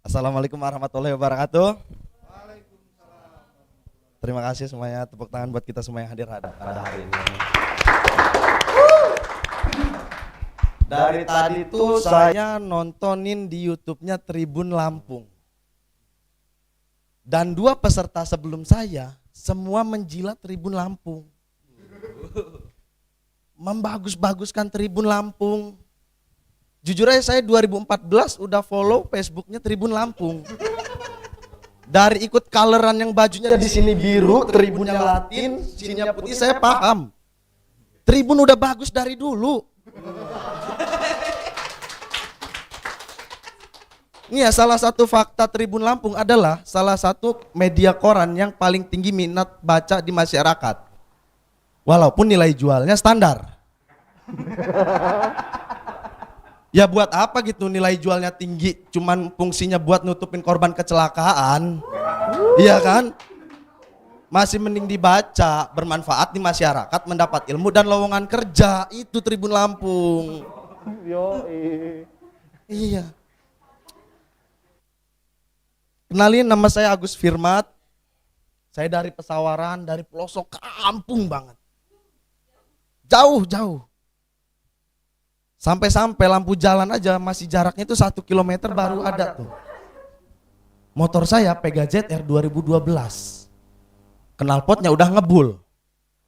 S11: Assalamualaikum warahmatullahi wabarakatuh. Terima kasih semuanya, tepuk tangan buat kita semua yang hadir pada hari ini. Dari tadi tuh saya nontonin di YouTube-nya Tribun Lampung. Dan dua peserta sebelum saya semua menjilat Tribun Lampung. Membagus-baguskan Tribun Lampung. Jujur aja saya 2014 udah follow Facebooknya Tribun Lampung. Dari ikut coloran yang bajunya di sini biru, Tribunnya Latin, sininya putih, saya paham. Tribun udah bagus dari dulu. Ini ya, salah satu fakta Tribun Lampung adalah salah satu media koran yang paling tinggi minat baca di masyarakat. Walaupun nilai jualnya standar. Ya buat apa gitu nilai jualnya tinggi, cuman fungsinya buat nutupin korban kecelakaan. Iya kan? Masih mending dibaca, bermanfaat di masyarakat, mendapat ilmu dan lowongan kerja. Itu Tribun Lampung. Iya. Kenalin, nama saya Agus Firmat. Saya dari Pesawaran, dari pelosok kampung banget. Jauh. Sampai-sampai lampu jalan aja masih jaraknya itu 1 kilometer baru ada tuh. Motor saya Peugeot ZR 2012. Knalpotnya udah ngebul.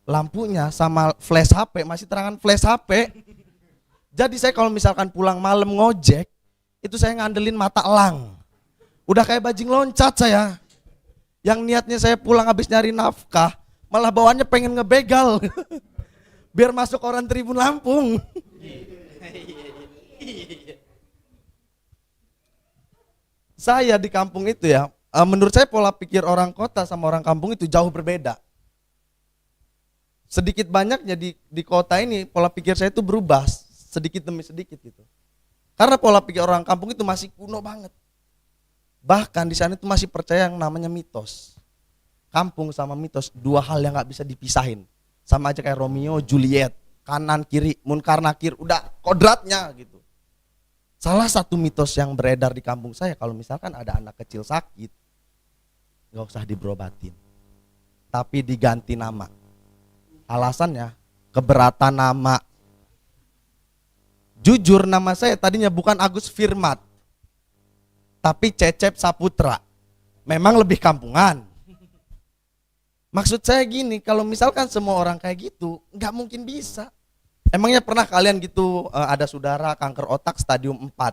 S11: Lampunya sama flash HP masih terangan flash HP. Jadi saya kalau misalkan pulang malam ngojek, itu saya ngandelin mata elang. Udah kayak bajing loncat saya. Yang niatnya saya pulang habis nyari nafkah, malah bawaannya pengen ngebegal. Biar masuk orang Tribun Lampung. Saya di kampung itu ya, menurut saya pola pikir orang kota sama orang kampung itu jauh berbeda. Sedikit banyaknya di kota ini pola pikir saya itu berubah sedikit demi sedikit gitu. Karena pola pikir orang kampung itu masih kuno banget. Bahkan di sana itu masih percaya yang namanya mitos. Kampung sama mitos dua hal yang nggak bisa dipisahin. Sama aja kayak Romeo Juliet, kanan kiri, munkar nakir, udah kodratnya gitu. Salah satu mitos yang beredar di kampung saya, kalau misalkan ada anak kecil sakit, nggak usah diberobatin, tapi diganti nama. Alasannya keberatan nama. Jujur nama saya tadinya bukan Agus Firmat, tapi Cecep Saputra. Memang lebih kampungan. Maksud saya gini, kalau misalkan semua orang kayak gitu, nggak mungkin bisa. Emangnya pernah kalian gitu ada saudara kanker otak stadium 4.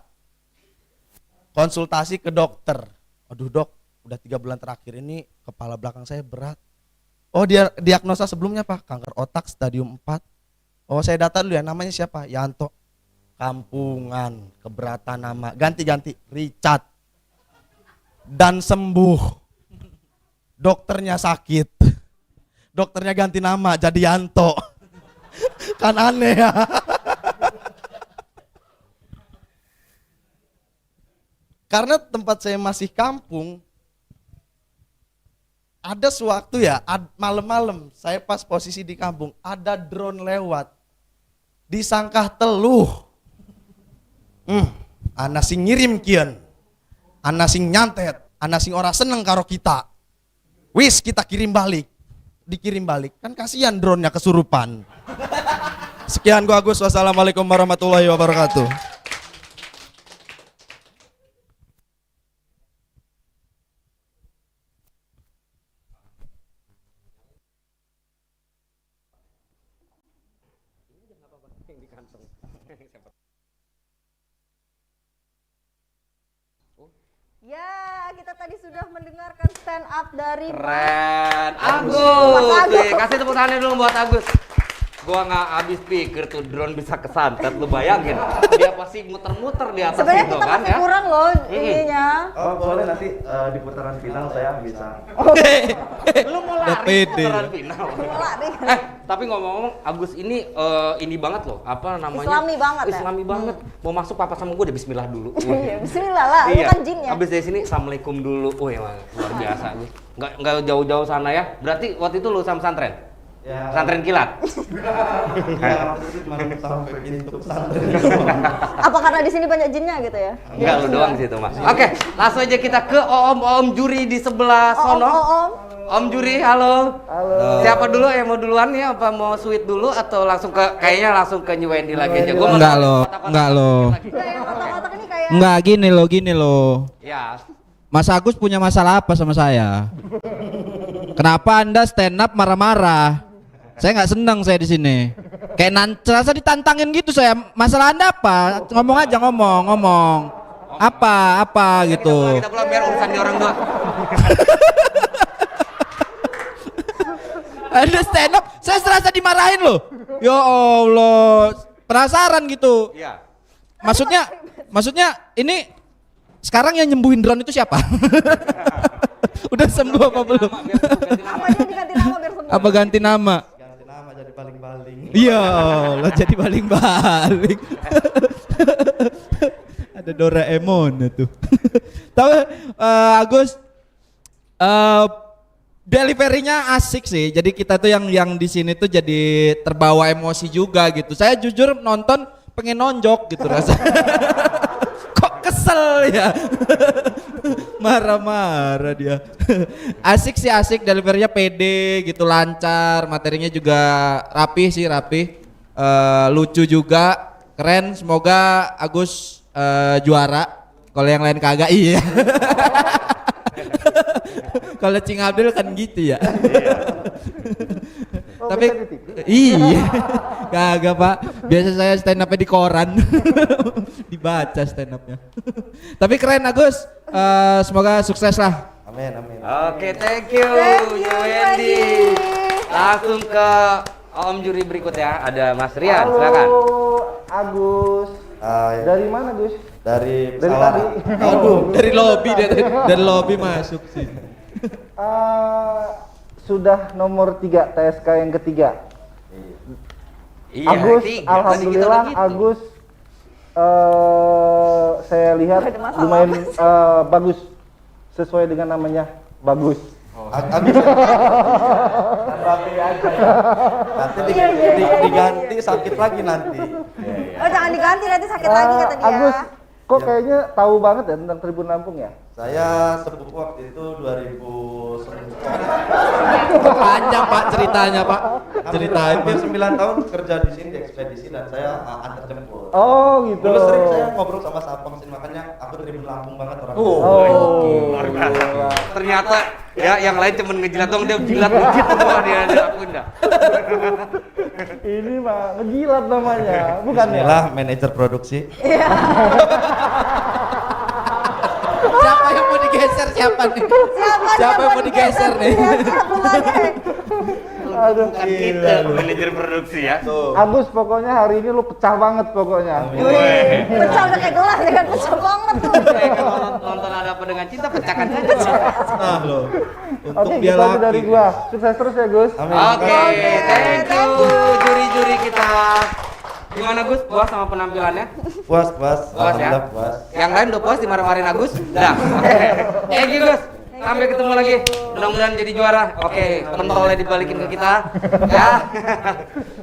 S11: Konsultasi ke dokter. Aduh dok, udah 3 bulan terakhir ini kepala belakang saya berat. Oh dia diagnosa sebelumnya apa? Kanker otak stadium 4. Oh saya data dulu ya, namanya siapa? Yanto. Kampungan, keberatan nama. Ganti-ganti, Richard. Dan sembuh. Dokternya sakit. Dokternya ganti nama jadi Yanto. Kan aneh ya. Karena tempat saya masih kampung, ada sewaktu ya, malam-malam saya pas posisi di kampung, ada drone lewat. Disangka teluh. Ana sing ngirim kian. Ana sing nyantet, ana sing ora seneng karo kita. Wis kita kirim balik. Dikirim balik. Kan kasihan drone-nya kesurupan. Sekian gua Agus. Wassalamualaikum warahmatullahi wabarakatuh.
S2: Ya, kita tadi sudah mendengarkan stand up dari
S1: Keren.
S2: Mas
S1: Agus.
S2: Agus.
S1: Nih, kasih tepuk tangan dulu buat Agus. Gua nggak habis pikir tuh drone bisa kesantet, lu bayangin. Dia pasti muter-muter di atas
S2: Sebenarnya
S1: itu
S2: kita
S1: kan
S2: masih
S1: ya.
S2: kurang loh ininya.
S8: Oh boleh nanti di putaran final saya bisa.
S1: Lu mau lari putaran final.
S2: Lari.
S1: Tapi ngomong-ngomong Agus ini banget loh, apa namanya?
S2: Islami banget ya?
S1: Islami banget. Mau masuk papa sama gue udah bismillah dulu.
S2: Iya, bismillah lah, lu kan jin ya.
S1: Abis dari sini assalamualaikum dulu. Wih, luar biasa Gus. Nggak jauh-jauh sana ya. Berarti waktu itu lu sama pesantren?
S8: Ya.
S1: Pesantren kilat.
S8: Ya, waktu itu cuma sampai pintu pesantren.
S2: Apa karena di sini banyak jinnya gitu ya?
S1: Enggak, lu doang di situ, Mas. Oke, langsung aja kita ke om juri di sebelah sono. Om juri, halo.
S8: Halo.
S1: Siapa dulu yang mau duluan ya? Apa mau sweet dulu atau langsung kayaknya langsung ke New Wendy lagi aja? Gua
S10: Enggak loh, enggak loh.
S2: Otak-otak ini kayak
S10: Enggak gini loh.
S1: Ya.
S10: Mas Agus punya masalah apa sama saya? Kenapa Anda stand up marah-marah? Saya nggak senang saya di sini. Kayak rasa ditantangin gitu saya. Masalah Anda apa? Ngomong aja ngomong. Apa gitu.
S1: Kita pulang biar urusan di orang tua.
S10: Anda stand up, saya serasa dimarahin loh. Ya Allah, penasaran gitu.
S1: Iya.
S10: Maksudnya ini sekarang yang nyembuhin drone itu siapa? Udah sembuh apa belum?
S2: apa dia diganti nama biar sembuh?
S10: Apa ganti nama?
S8: Ganti nama jadi baling-baling.
S10: Iya, Allah jadi baling-baling. Ada Doraemon tuh. Tapi Agus, deliverynya asik sih. Jadi kita tuh yang di sini tuh jadi terbawa emosi juga gitu. Saya jujur nonton pengen nonjok gitu rasanya. Kok kesel ya? Marah-marah dia. Asik sih, asik, deliverynya pede gitu, lancar, materinya juga rapi. Lucu juga, keren. Semoga Agus juara. Kalau yang lain kagak, iya. Kalau Cing Abdul kan gitu ya. Tapi iya. Kagak Pak. Biasa saya stand up-nya di koran. Dibaca stand up-nya. Tapi keren Agus. Semoga sukses lah.
S12: Amin, amin.
S1: Oke, thank you, Wendy. Langsung ke Om Juri berikut ya. Ada Mas Rian,
S8: Halo,
S1: silakan.
S8: Agus.
S12: Ya.
S8: Dari mana, Gus?
S12: Dari
S8: Dari
S12: pesawat.
S8: tadi.
S10: Aduh, dari lobby dari lobby masuk sih.
S8: Sudah nomor 3 TSK yang ketiga.
S1: Iya,
S8: Agus,
S1: tiga.
S8: alhamdulillah
S1: Tadi kita begitu.
S8: Agus saya lihat
S2: Ada masalah
S8: lumayan
S2: apa?
S8: bagus sesuai dengan namanya bagus.
S12: Agus.
S8: Rapi aja ya.
S12: Nanti
S2: Iya.
S12: diganti sakit lagi nanti.
S2: Oh jangan diganti nanti sakit lagi kata dia.
S8: Agus, kok kayaknya tahu banget ya tentang Tribun Lampung ya?
S12: Saya sepupu waktu itu 2009.
S10: Panjang Pak ceritanya Pak. Ceritain
S12: Hampir
S10: Pak.
S12: 9 tahun kerja di sini di ekspedisi dan saya antar jemput.
S8: Oh gitu.
S12: Dulu sering saya ngobrol sama Sapang sini, makanya aku Tribun Lampung banget orang.
S1: Luar biasa. Ternyata ya yang lain cuma ngejilat dong, dia jilat semua dia aku enggak.
S8: Ini mah ngejilat namanya, bukan ya?
S12: Bismillah, manajer produksi.
S10: Siapa yang mau digeser siapa nih? Siapa yang mau digeser nih?
S8: Aduh.
S1: Bukan kita, manajer produksi ya.
S8: Agus, pokoknya hari ini lu pecah banget pokoknya.
S2: Pecah udah kayak gelas ya kan, pecah banget tuh.
S1: Kalau nonton Ada Apa Dengan Cinta, pecahkan saja.
S10: Nah loh.
S8: Oke,
S10: Untung dia
S8: gitu aja
S10: laki.
S8: dari gua. Sukses terus ya, Gus.
S1: Oke, thank you juri-juri kita. Gimana Gus, puas sama penampilannya?
S12: Puas,
S1: Puas ya?
S12: alhamdulillah puas.
S1: Yang lain udah puas dimarahin Agus? Udah. Oke. Thank you Gus. Sampai ketemu lagi. Mudah-mudahan jadi juara. Oke, pentolnya dibalikin ke kita. Ya.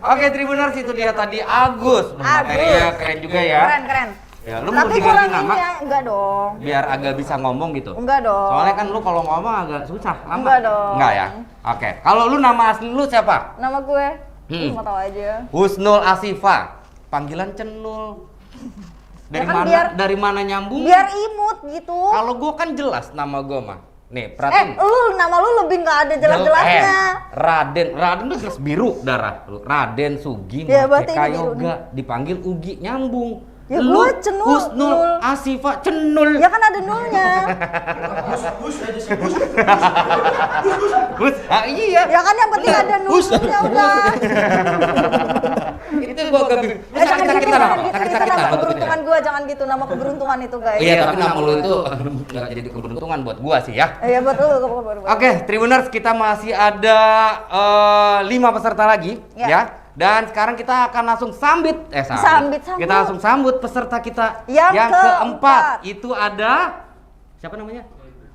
S1: Oke, Tribuners, itu dia tadi Agus. Materinya keren juga ya.
S2: Keren.
S1: Ya, lu mau
S2: Tapi
S1: diganti
S2: kurang
S1: nama
S2: ini ya, enggak dong.
S1: biar agak bisa ngomong gitu.
S2: Enggak dong.
S1: Soalnya kan lu kalau ngomong agak susah, lama.
S2: Enggak dong.
S1: Enggak ya? Oke. Kalau lu nama asli lu siapa?
S2: Nama gue, mau tahu aja.
S1: Husnul Asifa. Panggilan Cenul. Dari
S2: Ya kan
S1: mana?
S2: biar-
S1: Dari mana nyambung?
S2: Biar imut gitu.
S1: Kalau gua kan jelas nama gua mah. Nih, perhatiin.
S2: Nama lu lebih nggak ada jelas-jelasnya.
S1: Raden tuh jelas biru darah. Raden Sugi
S2: Ya, berarti
S1: Merdeka
S2: ini biru
S1: Yoga dipanggil Ugi nyambung.
S2: Ya,
S1: Lu
S2: gua Cenul,
S1: Husnul
S2: Nul.
S1: Asifa Cenul.
S2: Ya kan ada nulnya.
S1: Gus, iya.
S2: Ya kan yang penting ada nulnya udah.
S1: Itu gua agak bingung.
S2: Jangan gitu,
S1: Kita
S2: nama keberuntungan gue, jangan gitu nama keberuntungan itu guys.
S1: Iya, tapi nama lu itu nggak jadi keberuntungan buat gua sih ya.
S2: Iya buat lu.
S1: Oke, Tribuners, kita masih ada 5 peserta lagi ya. Dan sekarang kita akan langsung sambit.
S2: Sambit.
S1: Kita langsung sambut peserta kita
S2: Yang
S1: keempat. Itu ada siapa namanya?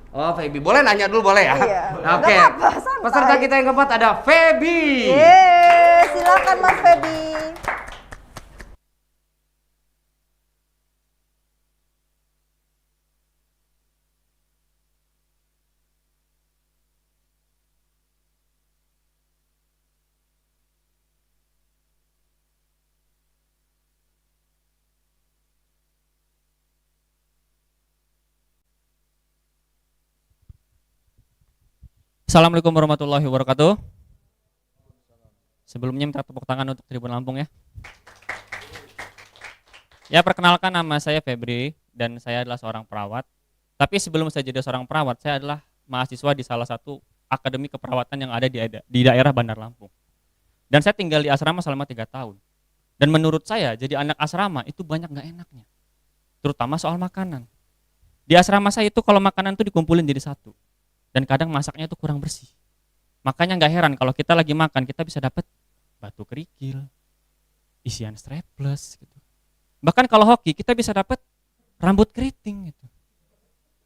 S1: Oh, Feby. Boleh nanya dulu boleh ya?
S2: Iya.
S1: Oke.
S2: Nggak apa-apa, santai.
S1: Peserta kita yang keempat ada Feby.
S2: Silakan Mas Feby.
S13: Assalamualaikum warahmatullahi wabarakatuh. Sebelumnya minta tepuk tangan untuk Tribun Lampung ya. Ya, perkenalkan, nama saya Febri dan saya adalah seorang perawat. Tapi sebelum saya jadi seorang perawat, saya adalah mahasiswa di salah satu akademi keperawatan yang ada di daerah Bandar Lampung. Dan saya tinggal di asrama selama 3 tahun. Dan menurut saya jadi anak asrama itu banyak nggak enaknya, terutama soal makanan. Di asrama saya itu kalau makanan itu dikumpulin jadi satu. Dan kadang masaknya itu kurang bersih. Makanya nggak heran kalau kita lagi makan kita bisa dapat batu kerikil, isian strapless gitu. Bahkan kalau hoki kita bisa dapat rambut keriting gitu.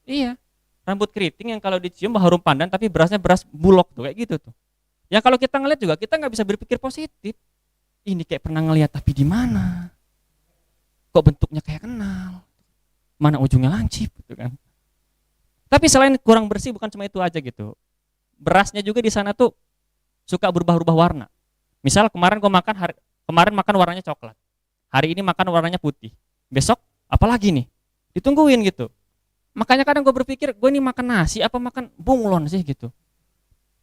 S13: Iya, rambut keriting yang kalau dicium harum pandan tapi berasnya beras bulog tuh kayak gitu tuh. Ya kalau kita ngeliat juga kita nggak bisa berpikir positif. Ini kayak pernah ngeliat tapi di mana? Kok bentuknya kayak kenal? Mana ujungnya lancip gitu kan? Tapi selain kurang bersih bukan cuma itu aja gitu. Berasnya juga di sana tuh suka berubah-ubah warna. Misal kemarin makan warnanya coklat. Hari ini makan warnanya putih. Besok apalagi nih? Ditungguin gitu. Makanya kadang gue berpikir gue ini makan nasi apa makan bunglon sih gitu.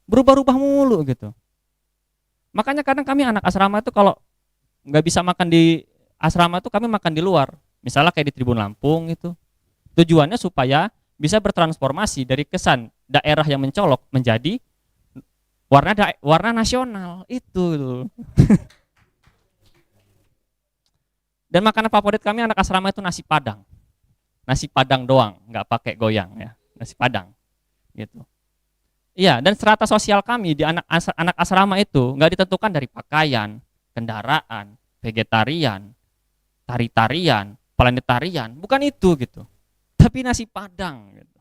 S13: Berubah-ubah mulu gitu. Makanya kadang kami anak asrama itu kalau nggak bisa makan di asrama tuh kami makan di luar. Misalnya kayak di Tribun Lampung itu. Tujuannya supaya bisa bertransformasi dari kesan daerah yang mencolok menjadi warna nasional itu. Dan makanan favorit kami anak asrama itu nasi Padang. Nasi Padang doang, nggak pakai goyang ya, nasi Padang gitu. Iya, dan strata sosial kami di anak asrama itu nggak ditentukan dari pakaian, kendaraan, vegetarian, tari-tarian, planetarian, bukan itu gitu. Tapi nasi Padang gitu.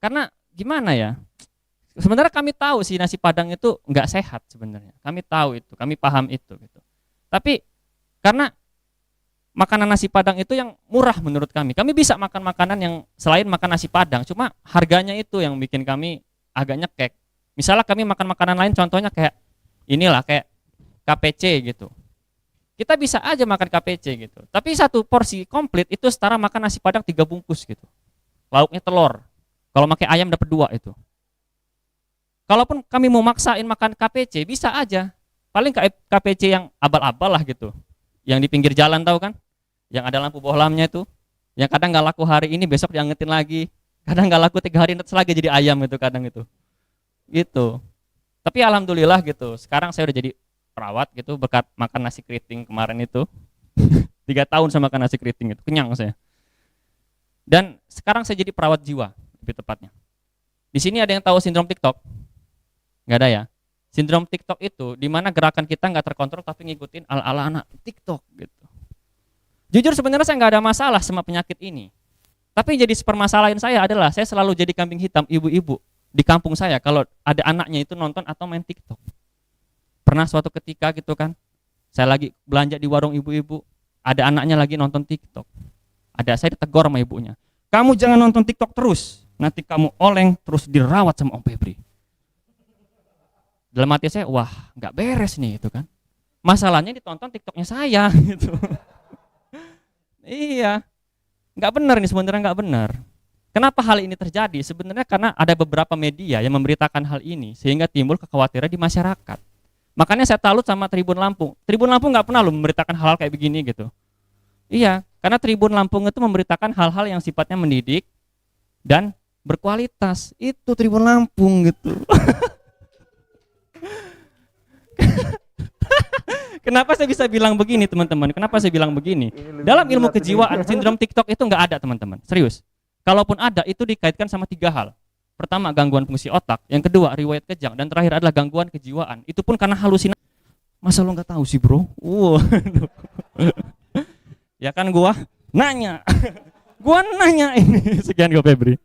S13: Karena gimana ya? Sebenarnya kami tahu sih nasi Padang itu nggak sehat sebenarnya. Kami tahu itu, kami paham itu gitu. Tapi karena makanan nasi Padang itu yang murah menurut kami. Kami bisa makan makanan yang selain makan nasi Padang, cuma harganya itu yang bikin kami agak nyekek. Misalnya kami makan makanan lain contohnya kayak inilah kayak KPC gitu. Kita bisa aja makan KPC gitu. Tapi satu porsi komplit itu setara makan nasi Padang 3 bungkus gitu. Lauknya telur. Kalau pakai ayam dapat 2 itu. Kalaupun kami mau maksain makan KPC bisa aja. Paling KPC yang abal-abal lah gitu. Yang di pinggir jalan tahu kan? Yang ada lampu bohlamnya itu. Yang kadang nggak laku hari ini besok diangetin lagi. Kadang nggak laku 3 hari netes lagi jadi ayam itu kadang itu. Gitu. Tapi alhamdulillah gitu. Sekarang saya udah jadi perawat gitu berkat makan nasi keriting kemarin itu. 3 tahun saya makan nasi keriting itu. Kenyang saya. Dan sekarang saya jadi perawat jiwa lebih tepatnya. Di sini ada yang tahu sindrom TikTok? Nggak ada ya? Sindrom TikTok itu di mana gerakan kita nggak terkontrol tapi ngikutin ala-ala anak TikTok gitu. Jujur sebenarnya saya nggak ada masalah sama penyakit ini. Tapi jadi permasalahan saya adalah saya selalu jadi kambing hitam ibu-ibu di kampung saya kalau ada anaknya itu nonton atau main TikTok. Pernah suatu ketika gitu kan, saya lagi belanja di warung ibu-ibu, ada anaknya lagi nonton TikTok. Ada saya ditegur sama ibunya. Kamu jangan nonton TikTok terus, nanti kamu oleng terus dirawat sama Om Febri. Dalam hati saya, wah nggak beres nih itu kan. Masalahnya ditonton TikToknya saya gitu. Iya, nggak benar nih sebenarnya nggak benar. Kenapa hal ini terjadi? Sebenarnya karena ada beberapa media yang memberitakan hal ini sehingga timbul kekhawatiran di masyarakat. Makanya saya talut sama Tribun Lampung. Tribun Lampung nggak pernah loh memberitakan hal-hal kayak begini gitu. Iya, karena Tribun Lampung itu memberitakan hal-hal yang sifatnya mendidik dan berkualitas. Itu Tribun Lampung gitu. Kenapa saya bisa bilang begini teman-teman? Kenapa saya bilang begini? Dalam ilmu kejiwaan sindrom TikTok itu nggak ada teman-teman. Serius. Kalaupun ada itu dikaitkan sama 3 hal. Pertama gangguan fungsi otak, yang kedua riwayat kejang, dan terakhir adalah gangguan kejiwaan. Itu pun karena halusinasi. Masa lo nggak tahu sih bro? Ya kan gua nanya. Gua nanya ini. Sekian gua Febri.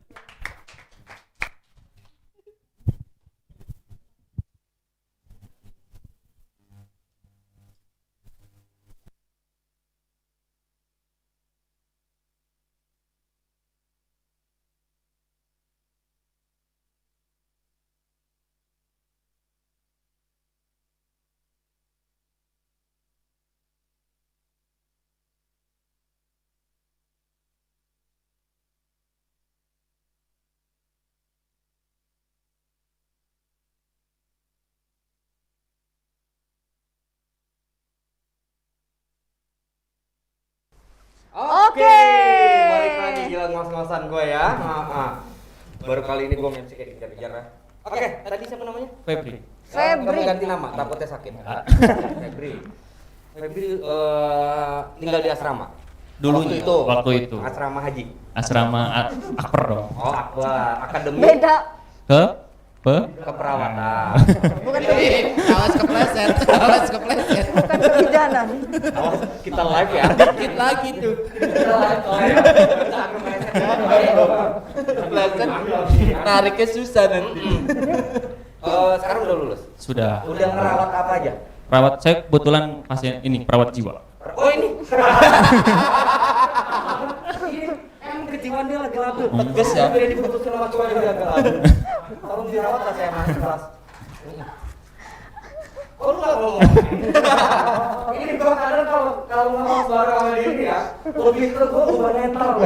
S1: Oke, balik lagi gila ngos-ngosan gue ya. Baru kali ini gue MC kayak kejar-kejar. Oke, tadi siapa namanya?
S13: Febri.
S1: Kamu ganti nama, takutnya sakit. Febri. Febri tinggal di asrama.
S13: Dulu itu. Waktu itu.
S1: Asrama haji.
S13: Asrama Akper dong.
S1: Oh, Akbar. Akademi.
S2: Beda.
S1: Keperawatan.
S2: Bukan
S1: Awas kepleset. Awas kepleset.
S2: bukan kebijanan.
S1: Awas kita live ya. Dikit lagi tuh. Kita live. Kepleset. Nariknya susah nanti. Sekarang udah lulus.
S13: Sudah.
S1: Udah ngerawat apa aja?
S13: Perawat saya kebetulan pasien ini perawat jiwa.
S1: Oh ini. Emang kejiwaan dia lagi labil. Tegas ya. Dia diputusin sama cowok juga agak labil. Tolong dirawat lah saya mas kelas. Oh lu gak ngomong? Ini gua kadang kalau ngomong suara sama diri ya, lebih ke gua ubah mental.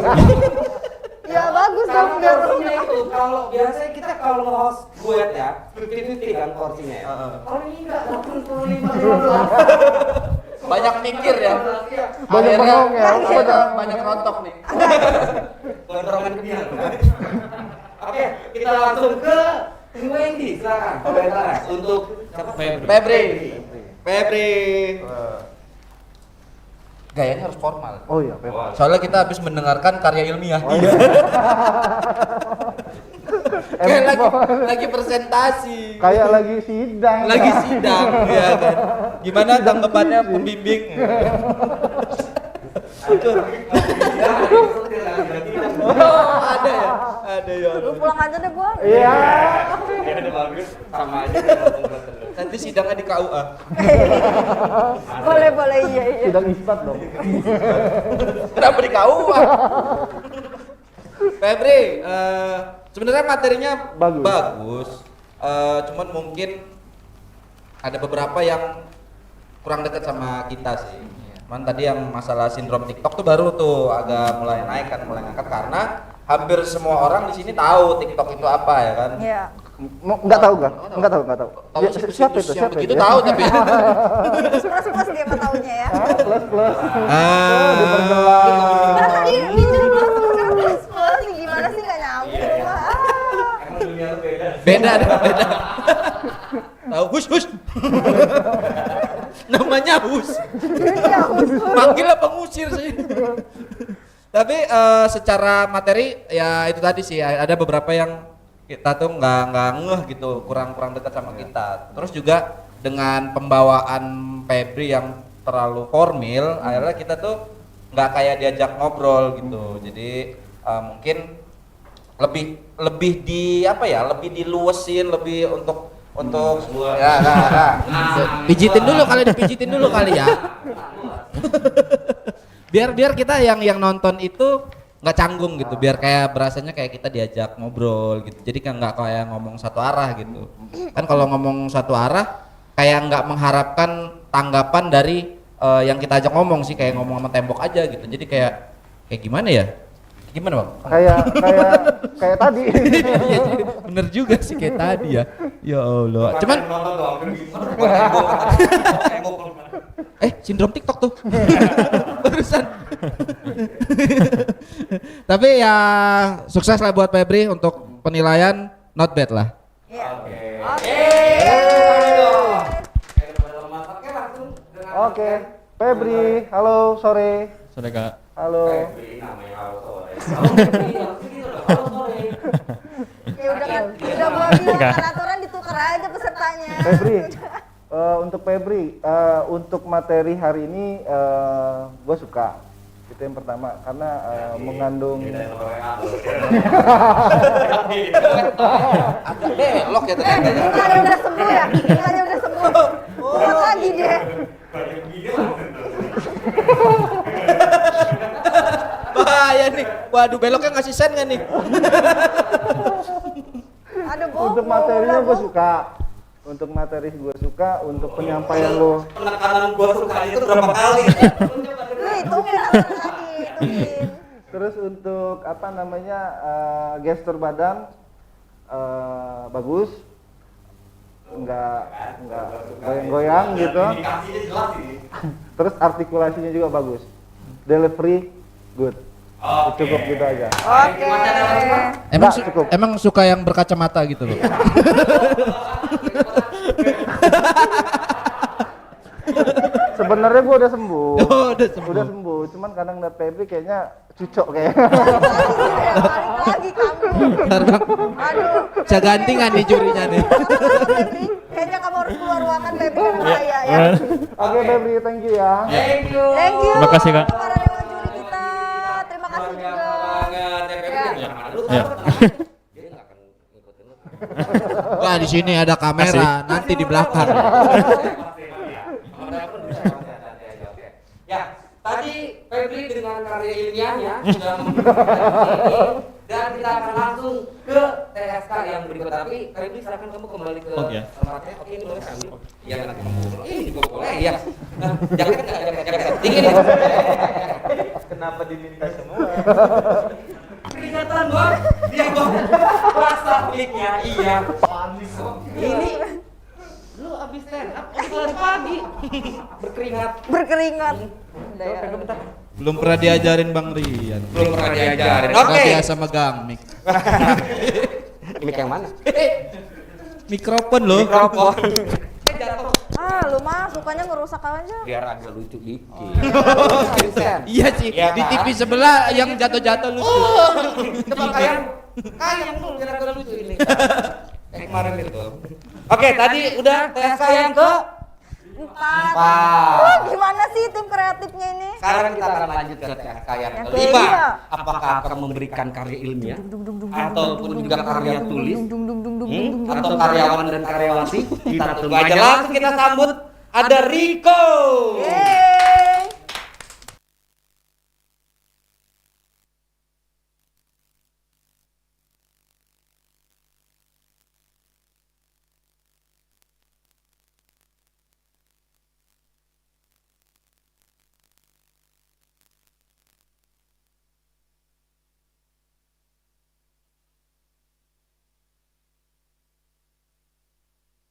S2: Ya bagus dong biar
S1: itu kalau biasanya kita kalau nge-host duet ya, 50-50 kan porsinya ya. Kalau ini enggak 85-15. Banyak mikir ya.
S8: Banyak bengong ya.
S1: Banyak rontok nih. Gondrongan kebingungan. Oke, Kita langsung ke Wendy, silakan komentarnya untuk Febri. Gayanya harus formal.
S8: Oh iya, Febri.
S10: Soalnya kita habis mendengarkan karya ilmiah.
S8: Oh, iya.
S10: Kayak lagi presentasi.
S8: Kayak lagi sidang.
S10: Ya kan. Gimana tanggapannya pembimbing? Oh, ada ya.
S2: Lu pulang aja deh gua.
S8: Iya.
S1: Ya udah bagus, sama aja.
S10: Nanti sidangnya di KUA.
S2: Boleh iya.
S8: Sidang isbat dong.
S10: Kenapa di KUA? Febri, sebenarnya materinya bagus. Cuman mungkin ada beberapa yang kurang dekat sama kita sih. Cuman tadi yang masalah sindrom TikTok tuh baru tuh agak mulai naik kan, mulai ngangkat karena hampir semua orang di sini tahu TikTok itu apa ya kan?
S2: Iya.
S8: Enggak tahu.
S10: Tahu
S8: Siapa itu?
S10: Begitu tahu tapi.
S2: Plus dia mah taunya ya.
S8: Plus. Diperjelas.
S2: Nah, tadi bicara plus gimana sih nggak nyambung Pak?
S10: Beda. Tahu hush. Namanya hus. Manggil apa ngusir sih? Tapi secara materi ya itu tadi sih ada beberapa yang kita tuh nggak ngeh gitu, kurang dekat sama kita. Terus juga dengan pembawaan Febri yang terlalu formal, akhirnya kita tuh nggak kayak diajak ngobrol gitu. Jadi mungkin lebih diluasin, lebih untuk ya. Pijitin dulu kali ya. biar kita yang nonton itu nggak canggung gitu, biar kayak berasanya kayak kita diajak ngobrol gitu. Jadi kan nggak kayak ngomong satu arah gitu. Kan kalau ngomong satu arah kayak nggak mengharapkan tanggapan dari yang kita ajak ngomong sih, kayak ngomong sama tembok aja gitu. Jadi kayak gimana ya? Gimana Bang?
S8: Kayak tadi.
S10: Bener juga sih kayak tadi ya. Ya Allah. Cuman sindrom TikTok tuh. Barusan. Tapi ya sukses lah buat Febri untuk penilaian not bad lah.
S8: Oke. Febri, halo sore.
S13: Sore Kak.
S8: Halo.
S2: Ya udah kan, udah gua bilang kan aturan ditukar aja pesertanya.
S8: Febri, untuk Febri, untuk materi hari ini gue suka. Itu yang pertama, karena mengandung.
S10: Agak belok ya ternyata.
S2: Gimana udah sembuh ya? Gimana udah sembuh? Buat lagi deh.
S10: Bahaya nih. Waduh, beloknya ngasih sen nggak nih?
S8: Untuk materinya gue suka. Untuk materi gue suka, untuk penyampaian lo.
S1: Penekanan gue suka itu berapa kali?
S8: Terus untuk gestur badan bagus, nggak goyang-goyang gitu. Terus artikulasinya juga bagus, delivery good. Cukup gitu aja.
S2: Oke.
S10: Emang suka yang berkacamata gitu loh.
S8: Sebenarnya gue udah sembuh.
S10: Udah
S8: sembuh. Cuman kadang ngeliat Febri kayaknya cucok kayak.
S2: Lagi kamu. Aduh.
S10: Saya ganti nggak nih jurinya nih?
S2: Kayaknya kamu harus keluar ruangan Febri sama saya ya.
S8: Oke Febri, thank you ya.
S2: Thank you.
S13: Terima kasih Kak.
S2: Para dewan juri kita, terima kasih juga.
S13: Ya.
S10: Wah, di sini ada kamera, nanti di belakang.
S1: Ya, tadi Febri dengan karya ilmiahnya sudah membuktikan ini, dan kita akan langsung ke TSK yang berikut. Tapi Febri silakan kamu kembali ke tempatnya. Oke, ini boleh kami. Iya, nanti ngobrol. Ini juga boleh ya. Jangan jaket dingin.
S6: Kenapa diminta semua?
S1: Peringatan Bang, dia Bang. Rasa kliknya, iya. Ini lu abis stand up, lari pagi.
S2: Berkeringat.
S10: Belum pernah diajarin Bang Rian.
S1: Belum pernah diajarin.
S10: Oke. Biasa megang mic.
S1: Mic yang mana?
S10: Mikrofon loh.
S1: Mikrofon.
S2: Lu mah sukanya ngerusak aja.
S1: Biar agak lucu dikit.
S10: Iya sih,
S1: Iya
S10: di
S1: kan?
S10: TV sebelah yang jatuh-jatuh lucu.
S1: Coba kayang tuh biar agak lucu ini. Kayak kemarin itu. Oke, tadi udah tes yang ke 4.
S2: Gimana sih tim kreatifnya ini?
S1: Sekarang kita akan lanjut ke TSK yang
S2: Yang
S1: kelima.
S2: kelima.
S1: Apakah akan memberikan karya ilmiah ataupun juga karya tulis atau karyawan dan karyawati? Kita tunggu aja, langsung kita sambut ada Riko.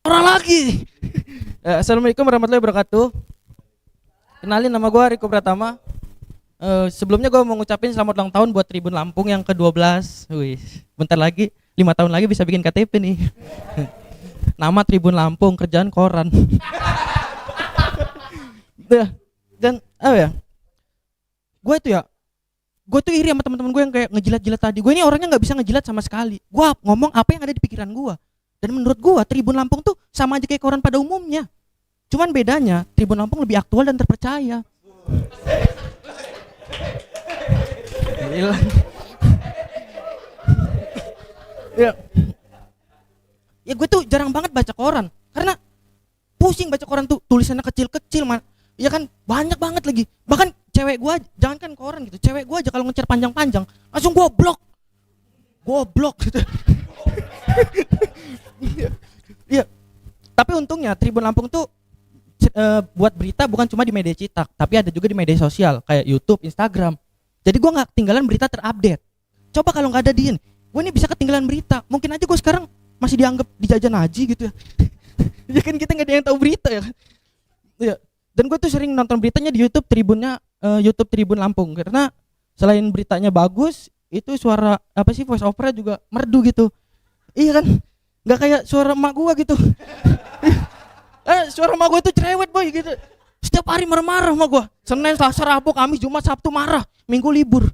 S11: Orang lagi. Assalamualaikum warahmatullahi wabarakatuh. Kenalin, nama gue Riko Pratama. Sebelumnya gue mau ngucapin selamat ulang tahun buat Tribun Lampung yang ke-12. Wih, bentar lagi 5 tahun lagi bisa bikin KTP nih. Nama Tribun Lampung, kerjaan koran. Dan apa ya? Gue tuh iri sama teman-teman gue yang kayak ngejilat-jilat tadi. Gue ini orangnya nggak bisa ngejilat sama sekali. Gue ngomong apa yang ada di pikiran gue. Dan menurut gua Tribun Lampung tuh sama aja kayak koran pada umumnya. Cuman bedanya Tribun Lampung lebih aktual dan terpercaya. Ya gue tuh jarang banget baca koran karena pusing baca koran tuh, tulisannya kecil-kecil man. Ya kan banyak banget lagi. Bahkan cewek gua, jangankan koran gitu, cewek gua aja kalau ngecer panjang-panjang langsung gua blok gitu. Iya. Tapi untungnya Tribun Lampung tuh buat berita bukan cuma di media cetak, tapi ada juga di media sosial kayak YouTube, Instagram. Jadi gue nggak ketinggalan berita terupdate. Coba kalau nggak ada Dian, gue ini bisa ketinggalan berita. Mungkin aja gue sekarang masih dianggap dijajah Naji gitu ya. Ya kan kita nggak ada yang tahu berita ya. Iya. Dan gue tuh sering nonton beritanya di YouTube YouTube Tribun Lampung karena selain beritanya bagus, itu suara voice over juga merdu gitu. Iya kan, nggak kayak suara emak gua gitu. Suara emak gua itu cerewet boy gitu. Setiap hari marah-marah emak gua. Senin, Selasa, Rabu, Kamis, Jumat, Sabtu marah, Minggu libur.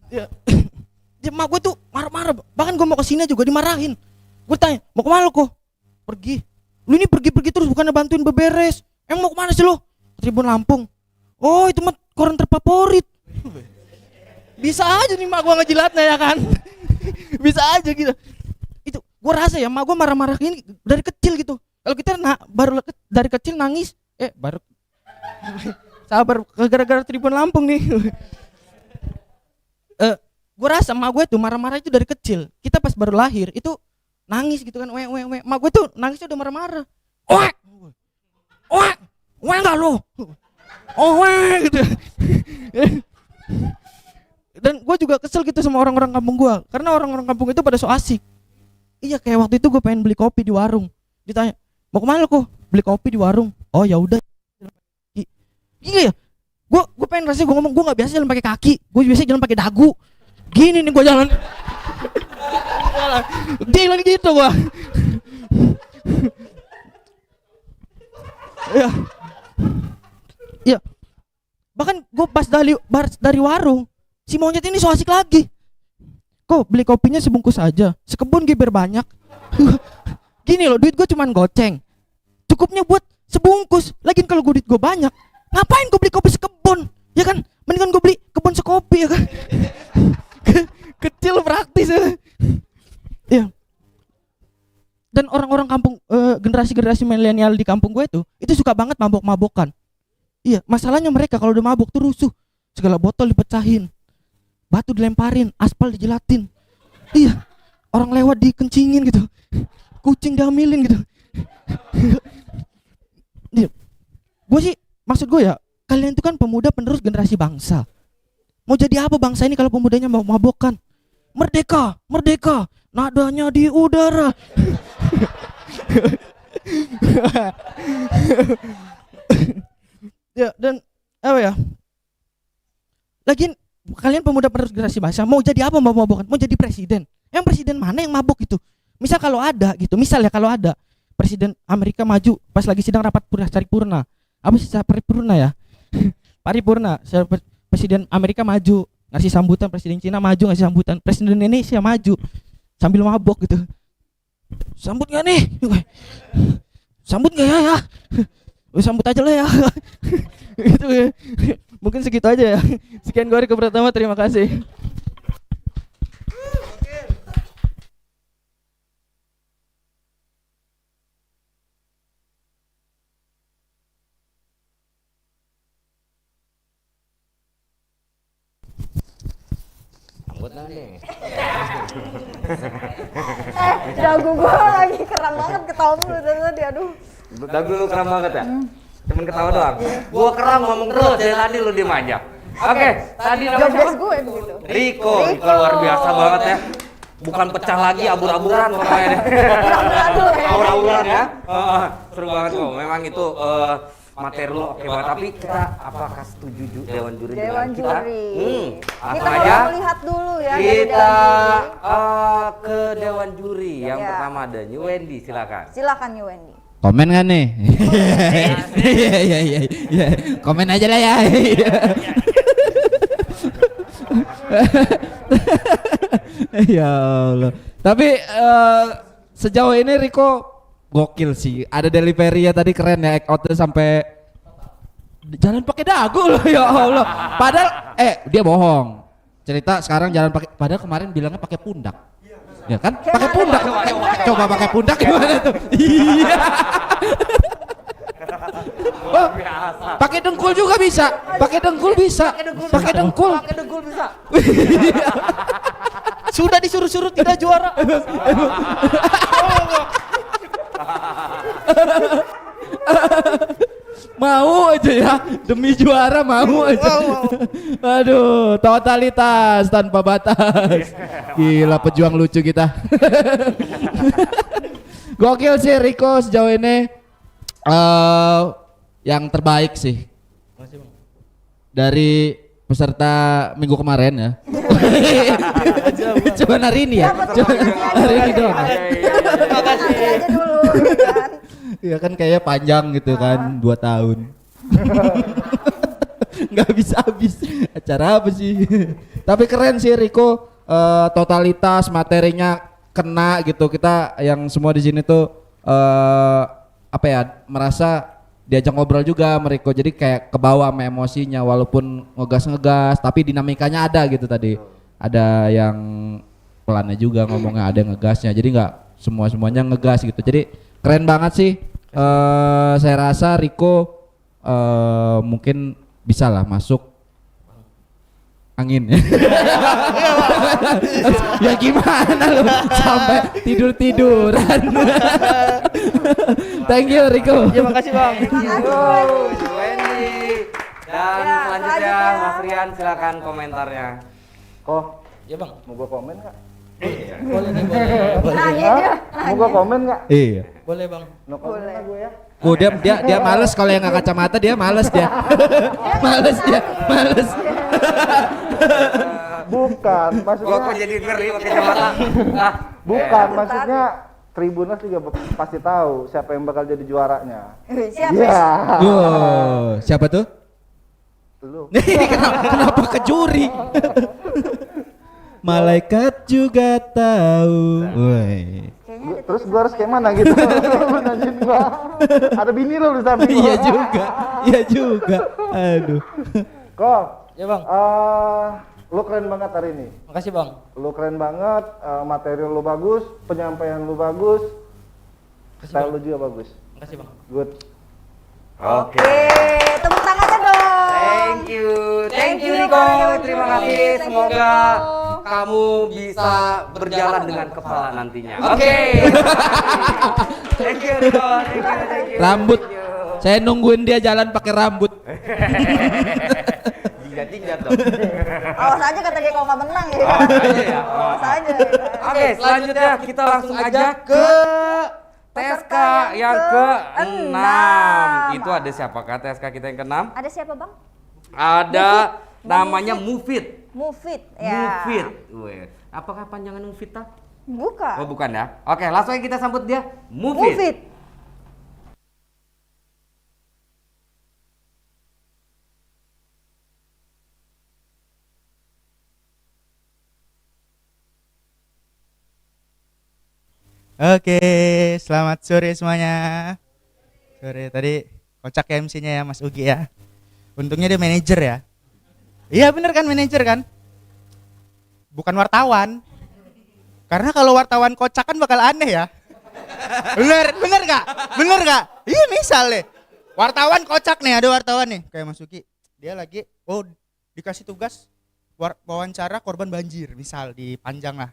S11: Ya, emak gua tuh marah-marah. Bahkan gua mau kesini juga dimarahin. Gua tanya, mau kemana lo kok? Pergi. Lu ini pergi-pergi terus bukannya bantuin beberes. Emang mau kemana sih lo? Tribun Lampung. Oh itu mah koran terfavorit. Bisa aja nih mak gua ngejilatnya ya kan. Bisa aja gitu. Itu gua rasa ya mak gua marah-marah ini dari kecil gitu. Kalau kita baru dari kecil nangis, baru sabar gara-gara Tribun Lampung nih. Gua rasa mak gue tuh marah-marah itu dari kecil. Kita pas baru lahir itu nangis gitu kan, mak gue tuh nangisnya udah marah-marah. Enggak lo. Gitu. Dan gue juga kesel gitu sama orang-orang kampung gue, karena orang-orang kampung itu pada so asik. Iya kayak waktu itu gue pengen beli kopi di warung, ditanya mau kemana kok? Beli kopi di warung. Oh ya udah. Iya ya, gue pengen rasanya gue ngomong gue nggak biasa jalan pakai kaki, gue biasa jalan pakai dagu. Gini nih gue jalan. Jalan gitu gue. Ya. Bahkan gue pas dari warung, si monyet ini so asik lagi. Kok beli kopinya sebungkus aja, sekebun giber banyak. Gini loh, duit gue cuman goceng, cukupnya buat sebungkus. Lagian kalau duit gue banyak, ngapain gue beli kopi sekebun? Ya kan, mendingan gue beli kebun sekopi ya kan. Kecil praktis ya. Ya. Dan orang-orang kampung, generasi-generasi milenial di kampung gue itu suka banget mabok-mabokan. Iya, masalahnya mereka kalau udah mabuk tuh rusuh. Segala botol dipecahin, batu dilemparin, aspal dijelatin. Iya, orang lewat dikencingin gitu, kucing diambilin gitu. Iya. Gue sih, maksud gue ya, kalian itu kan pemuda penerus generasi bangsa. Mau jadi apa bangsa ini kalau pemudanya mau mabokan? Merdeka, merdeka, nadanya di udara. Ya, dan apa ya? Lagian kalian pemuda penerus generasi bangsa mau jadi apa mabok-mabokan? Mau jadi presiden? Yang presiden mana yang mabuk gitu? Misal kalau ada gitu, misal ya kalau ada presiden Amerika maju pas lagi sidang rapat paripurna. Apa sih paripurna ya? Paripurna, presiden Amerika maju, ngasih sambutan, presiden Cina maju ngasih sambutan, presiden Indonesia maju sambil mabok gitu. Sambut gak nih? Sambut gak ya? Sambut aja lah ya. Gitu ya. Mungkin segitu aja ya. Sekian gue Riko Pratama, terima kasih.
S2: Dagu gue lagi keren banget ketawa mulu dari tadi, aduh.
S1: Dagu lu keren banget ya? Cuman ketawa doang. Gua keren ngomong terus dari tadi lu diem aja. Oke, tadi namanya siapa?
S2: Gue begitu.
S1: Riko luar biasa banget ya. Bukan pecah lagi abur-aburan pokoknya. Abur-aburan ya. Seru banget kok. Memang itu materi lu oke banget. Tapi kita apakah setuju Dewan Juri dengan kita?
S2: Kita mau melihat dulu ya.
S1: Kita ke Dewan Juri. Yang pertama ada New Wendy, silakan.
S2: Silakan New Wendy.
S10: Komen kan nih? Iya. Komen aja lah ya. Ya Allah. Tapi sejauh ini Riko gokil sih. Ada delivery ya tadi keren ya, act outnya sampai jalan pakai dagu loh ya Allah. Padahal dia bohong. Cerita sekarang jalan pakai, padahal kemarin bilangnya pakai pundak. Ya kan? Pakai pundak. Coba pakai pundak gimana tuh? Iya. Oh, pakai dengkul juga bisa. Pakai dengkul bisa. Pakai dengkul.
S1: Pakai dengkul bisa.
S11: Sudah disuruh-suruh tidak juara. Mau aja ya, demi juara mau aja. Aduh, totalitas tanpa batas. Gila pejuang lucu kita. Gokil sih Riko sejauh ini. Yang terbaik sih dari peserta minggu kemarin ya. Cuma hari ini ya. Cuma hari ini doang. Ya kan kayaknya panjang gitu kan, 2 tahun. Nggak bisa habis. Acara apa sih? Tapi keren sih Riko, totalitas materinya kena gitu. Kita yang semua di sini tuh apa ya, merasa diajak ngobrol juga sama Riko. Jadi kayak kebawa sama emosinya walaupun ngegas tapi dinamikanya ada gitu tadi. Ada yang pelannya juga ngomongnya, ada yang ngegasnya. Jadi nggak semuanya ngegas gitu. Jadi keren banget sih. Saya rasa Riko mungkin bisa lah masuk angin. Ya gimana lu sampai tiduran. Thank you Riko.
S1: Terima kasih Bang. Wendy. Dan selanjutnya Mas Rian silakan komentarnya.
S8: Ya Bang, mau gua komen nggak?
S11: Boleh nih,
S8: Mau gua komen nggak?
S10: Iya.
S11: Boleh Bang.
S8: No komen lah gue ya.
S10: Oh dia males kalau yang nggak kacamata dia males dia. Males.
S8: Bukan, maksudnya.
S1: Gua kok jadi ngeri pakai kacamata.
S8: Bukan, maksudnya Tribuners juga pasti tahu siapa yang bakal jadi juaranya.
S2: Siapa?
S8: Iya.
S10: Siapa tuh?
S8: Lu.
S10: Kenapa ke juri? Malaikat juga tahu. Woi.
S8: Terus gua harus kayak mana gitu? Nanyain gua. Ada bini lo di samping gua.
S10: Iya juga. Aduh.
S8: Kok?
S11: Ya Bang.
S8: Lu keren banget hari ini.
S11: Makasih Bang.
S8: Lu keren banget, materi lu bagus, penyampaian lu bagus, style lu juga bagus.
S11: Makasih Bang.
S8: Good.
S1: Oke.
S2: Tepuk tangannya dong.
S1: Thank you Riko. Terima kasih. Semoga kamu bisa berjalan dengan kepala nantinya. Oke. Thank you Riko. Thank you.
S10: Rambut. Saya nungguin dia jalan pakai rambut.
S1: Tinggal dong.
S2: Awas aja kata dia kalau nggak menang ya. Awas aja.
S1: Oke, selanjutnya kita langsung aja ke TSK yang ke-6. Itu ada siapakah TSK kita yang ke-6?
S2: Ada siapa Bang?
S1: Ada namanya Mufid.
S2: Mufid. Ya.
S1: Mufid. Weh. Apakah panjangan Mufita?
S2: Bukan.
S1: Oh, bukan ya. Oke, langsung aja kita sambut dia. Mufid.
S2: Mufid.
S14: Oke, selamat sore semuanya. Sore tadi kocak ya MC-nya ya Mas Ugi ya. Untungnya dia manajer ya. Iya bener kan manajer kan? Bukan wartawan. Karena kalau wartawan kocak kan bakal aneh ya. Bener gak? Bener gak? Iya misal deh. Wartawan kocak nih, ada wartawan nih. Kayak Mas Ugi. Dia lagi, dikasih tugas wawancara korban banjir. Misal di Panjang lah.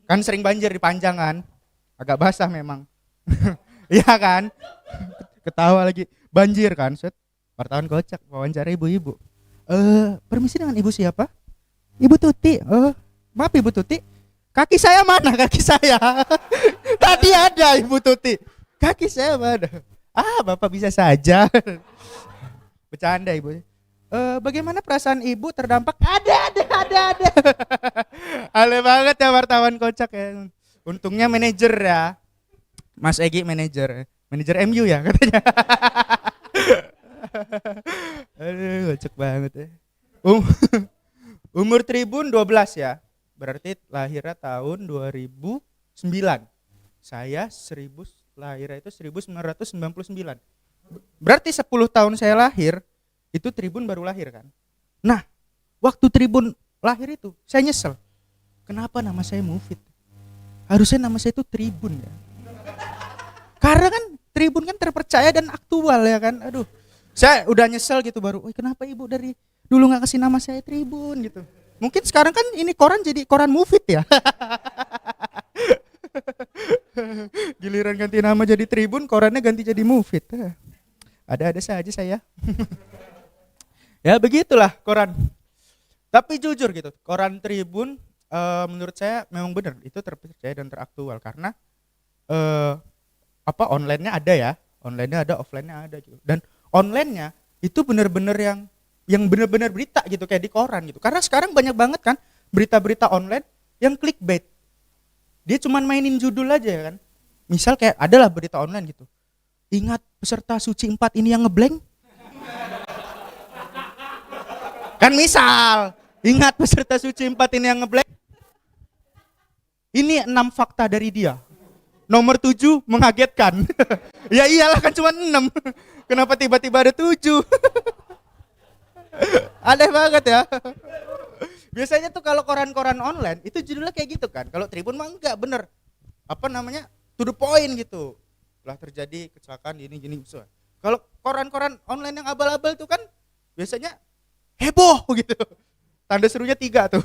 S14: Kan sering banjir di Panjang kan. Agak basah memang. Iya kan? Ketawa lagi. Banjir kan, set. Wartawan kocak, wawancara ibu-ibu. Permisi dengan ibu siapa? Ibu Tuti. Maaf Ibu Tuti. Kaki saya mana? Kaki saya. Tadi ada Ibu Tuti. Kaki saya mana? Bapak bisa saja. Bercanda Ibu. Bagaimana perasaan Ibu terdampak? Ada. Aneh banget ya wartawan kocak ya. Untungnya manajer ya. Mas Egi manajer MU ya katanya. Aduh, kocak banget ya. Umur Tribun 12 ya. Berarti lahirnya tahun 2009. Saya lahirnya itu 1999. Berarti 10 tahun saya lahir, itu Tribun baru lahir kan. Nah, waktu Tribun lahir itu saya nyesel. Kenapa nama saya Mufid? Harusnya nama saya itu Tribun ya. Karena kan Tribun kan terpercaya dan aktual ya kan. Aduh, saya udah nyesel gitu baru. Kenapa ibu dari dulu nggak kasih nama saya Tribun gitu. Mungkin sekarang kan ini koran jadi koran Mufid ya. Giliran ganti nama jadi Tribun, korannya ganti jadi Mufid. Ada-ada saja saya. Ya begitulah koran. Tapi jujur gitu, koran Tribun menurut saya memang benar itu terpercaya dan teraktual karena online-nya ada ya, online-nya ada, offline-nya ada gitu. Dan online-nya itu benar-benar yang benar-benar berita gitu kayak di koran gitu. Karena sekarang banyak banget kan berita-berita online yang clickbait. Dia cuman mainin judul aja ya kan. Misal kayak adalah berita online gitu. Ingat peserta suci 4 ini yang ngeblank? Kan misal, ingat peserta suci 4 ini yang ngeblank? Ini 6 fakta dari dia. Nomor 7 mengagetkan. Ya iyalah kan cuma 6. Kenapa tiba-tiba ada 7? Aneh banget ya. Biasanya tuh kalau koran-koran online itu judulnya kayak gitu kan. Kalau Tribun mah enggak, bener. To the point gitu. Telah terjadi kecelakaan gini. Kalau koran-koran online yang abal-abal tuh kan biasanya heboh gitu. Tanda serunya 3 tuh.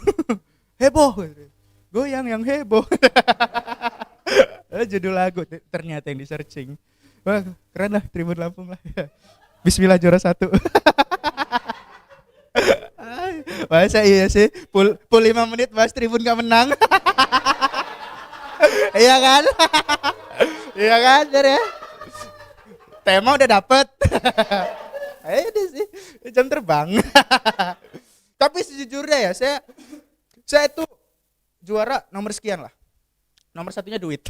S14: Heboh. Goyang yang heboh. Judul lagu ternyata yang di searching. Wah, keren lah Tribun Lampung lah. Bismillah juara 1. Masa iya sih, full 5 menit bahas Tribun gak menang. Iya kan? Iya kan, ya. Tema udah dapet. Ayo deh sih, jam terbang. Tapi sejujurnya ya, saya tuh juara nomor sekian lah. Nomor satunya duit.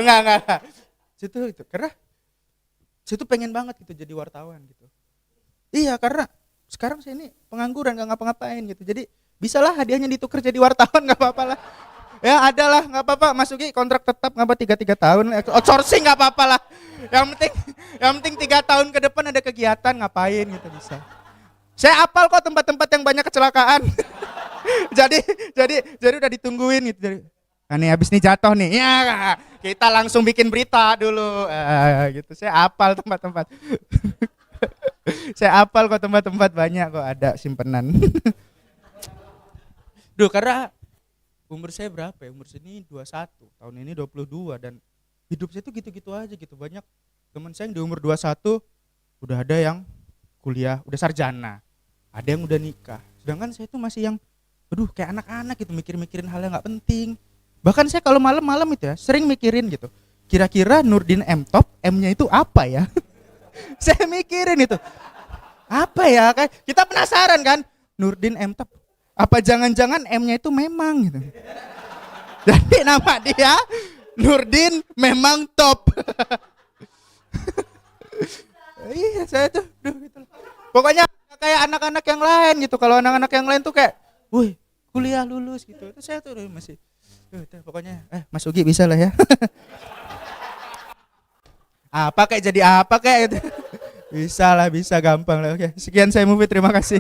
S14: Enggak. Situ itu karena situ pengen banget gitu jadi wartawan gitu. Iya, karena sekarang saya ini pengangguran gak ngapa-ngapain gitu. Jadi bisalah hadiahnya ditukar jadi wartawan, gak apa-apa lah. Ya adalah, gak apa-apa. Masuki kontrak tetap gak apa 3 tahun. Outsourcing gak apa-apa lah. Yang penting 3 tahun ke depan ada kegiatan ngapain gitu bisa. Saya apal kok tempat-tempat yang banyak kecelakaan. jadi udah ditungguin gitu. Nah nih habis nih jatuh nih. Ya kita langsung bikin berita dulu. Gitu. Saya apal tempat-tempat. Saya apal kok tempat-tempat banyak kok ada simpenan. Duh, karena umur saya berapa ya? Umur saya ini 21, tahun ini 22 dan hidup saya tuh gitu-gitu aja gitu. Banyak teman saya yang di umur 21 udah ada yang kuliah, udah sarjana. Ada yang udah nikah. Sedangkan saya tuh masih yang kayak anak-anak gitu, mikir-mikirin hal yang gak penting. Bahkan saya kalau malam-malam itu ya sering mikirin gitu. Kira-kira Nurdin M Top, M-nya itu apa ya? Saya mikirin itu. Apa ya? Kita penasaran kan? Nurdin M Top. Apa jangan-jangan M-nya itu memang gitu. Jadi nama dia Nurdin memang top. Iya, saya tuh gitu. Pokoknya kayak anak-anak yang lain gitu. Kalau anak-anak yang lain tuh kayak, "Wih, kuliah lulus" gitu. Itu saya tuh masih pokoknya Mas Ugi bisa lah ya. Apa kayak jadi apa kayak gitu. Bisa lah, bisa gampang lah. Oke, sekian saya Mufid, terima kasih.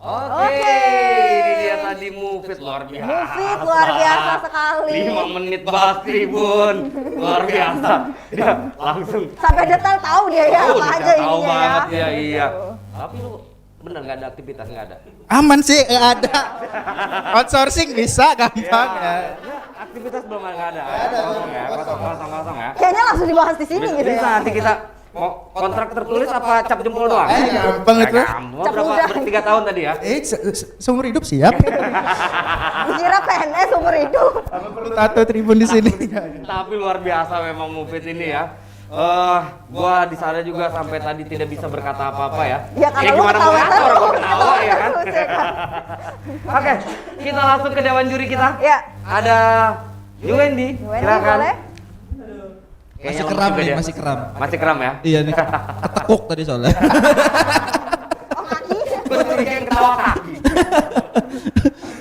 S1: Oke, ini dia tadi Mufid luar biasa.
S2: Mufid luar biasa sekali.
S1: 5 menit bahas Tribun, luar biasa. Dia langsung.
S2: Sampai detail tahu dia ya apa aja
S1: Tahu
S2: ininya
S1: banget
S2: ya.
S1: ya, iya. Tapi lu bener nggak ada aktivitas, nggak ada?
S14: Aman sih, ada. Outsourcing bisa gampang ya.
S1: Aktivitas belum nggak ada. Kosong ya.
S2: Kayaknya langsung dibahas di sini gitu
S1: Bisa
S2: ya.
S1: nanti kita mau kontrak tertulis apa cap jempol doang?
S14: Gampang itu.
S1: Berapa 3 tahun tadi ya?
S14: Seumur hidup siap.
S2: Kira PNS umur hidup.
S14: Tato Tribun di sini.
S1: Tapi luar biasa memang Mufid ini ya. Gua di sana juga sampai tadi tidak bisa berkata apa-apa ya.
S2: Ya karena lu
S1: gimana
S2: ketawa
S1: ngatur,
S2: terus.
S1: gua ketawa ya kan. Oke, kita langsung ke dewan juri kita.
S2: Ya.
S1: Ada Yuendi, silakan.
S2: Boleh?
S10: Masih keram nih, masih keram.
S1: Masih keram ya?
S10: Iya nih, ketekuk tadi soalnya.
S1: Gua curiga yang ketawa kaki.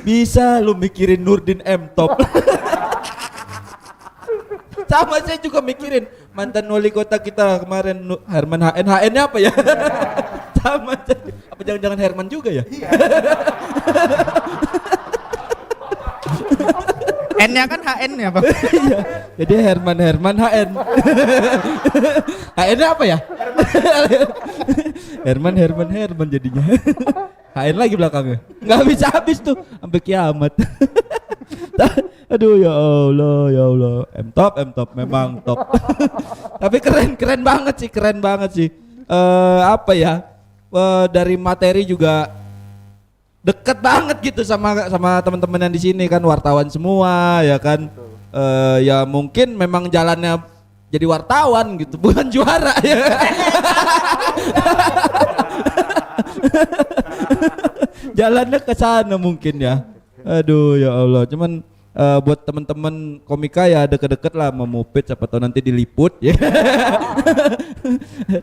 S10: Bisa lu mikirin Nurdin M top. Sama saya juga mikirin mantan wali kota kita kemarin Herman HN. HN-nya apa ya? Sama aja. Apa jangan-jangan Herman juga ya?
S14: N-nya kan HN-nya, Bang.
S10: Iya. Jadi Herman HN. HN-nya apa ya? Herman jadinya. HN lagi belakangnya. Nggak bisa habis tuh sampai kiamat. Aduh ya Allah. M top memang top. Tapi keren banget sih. Apa ya? Dari materi juga deket banget gitu sama teman-teman yang di sini kan, wartawan semua ya kan. Ya mungkin memang jalannya jadi wartawan gitu, bukan juara ya. Jalannya ke sana mungkin ya. Aduh ya Allah, cuman buat teman-teman komika ya deket-deket lah sama Mufid, siapa tahu nanti diliput ya.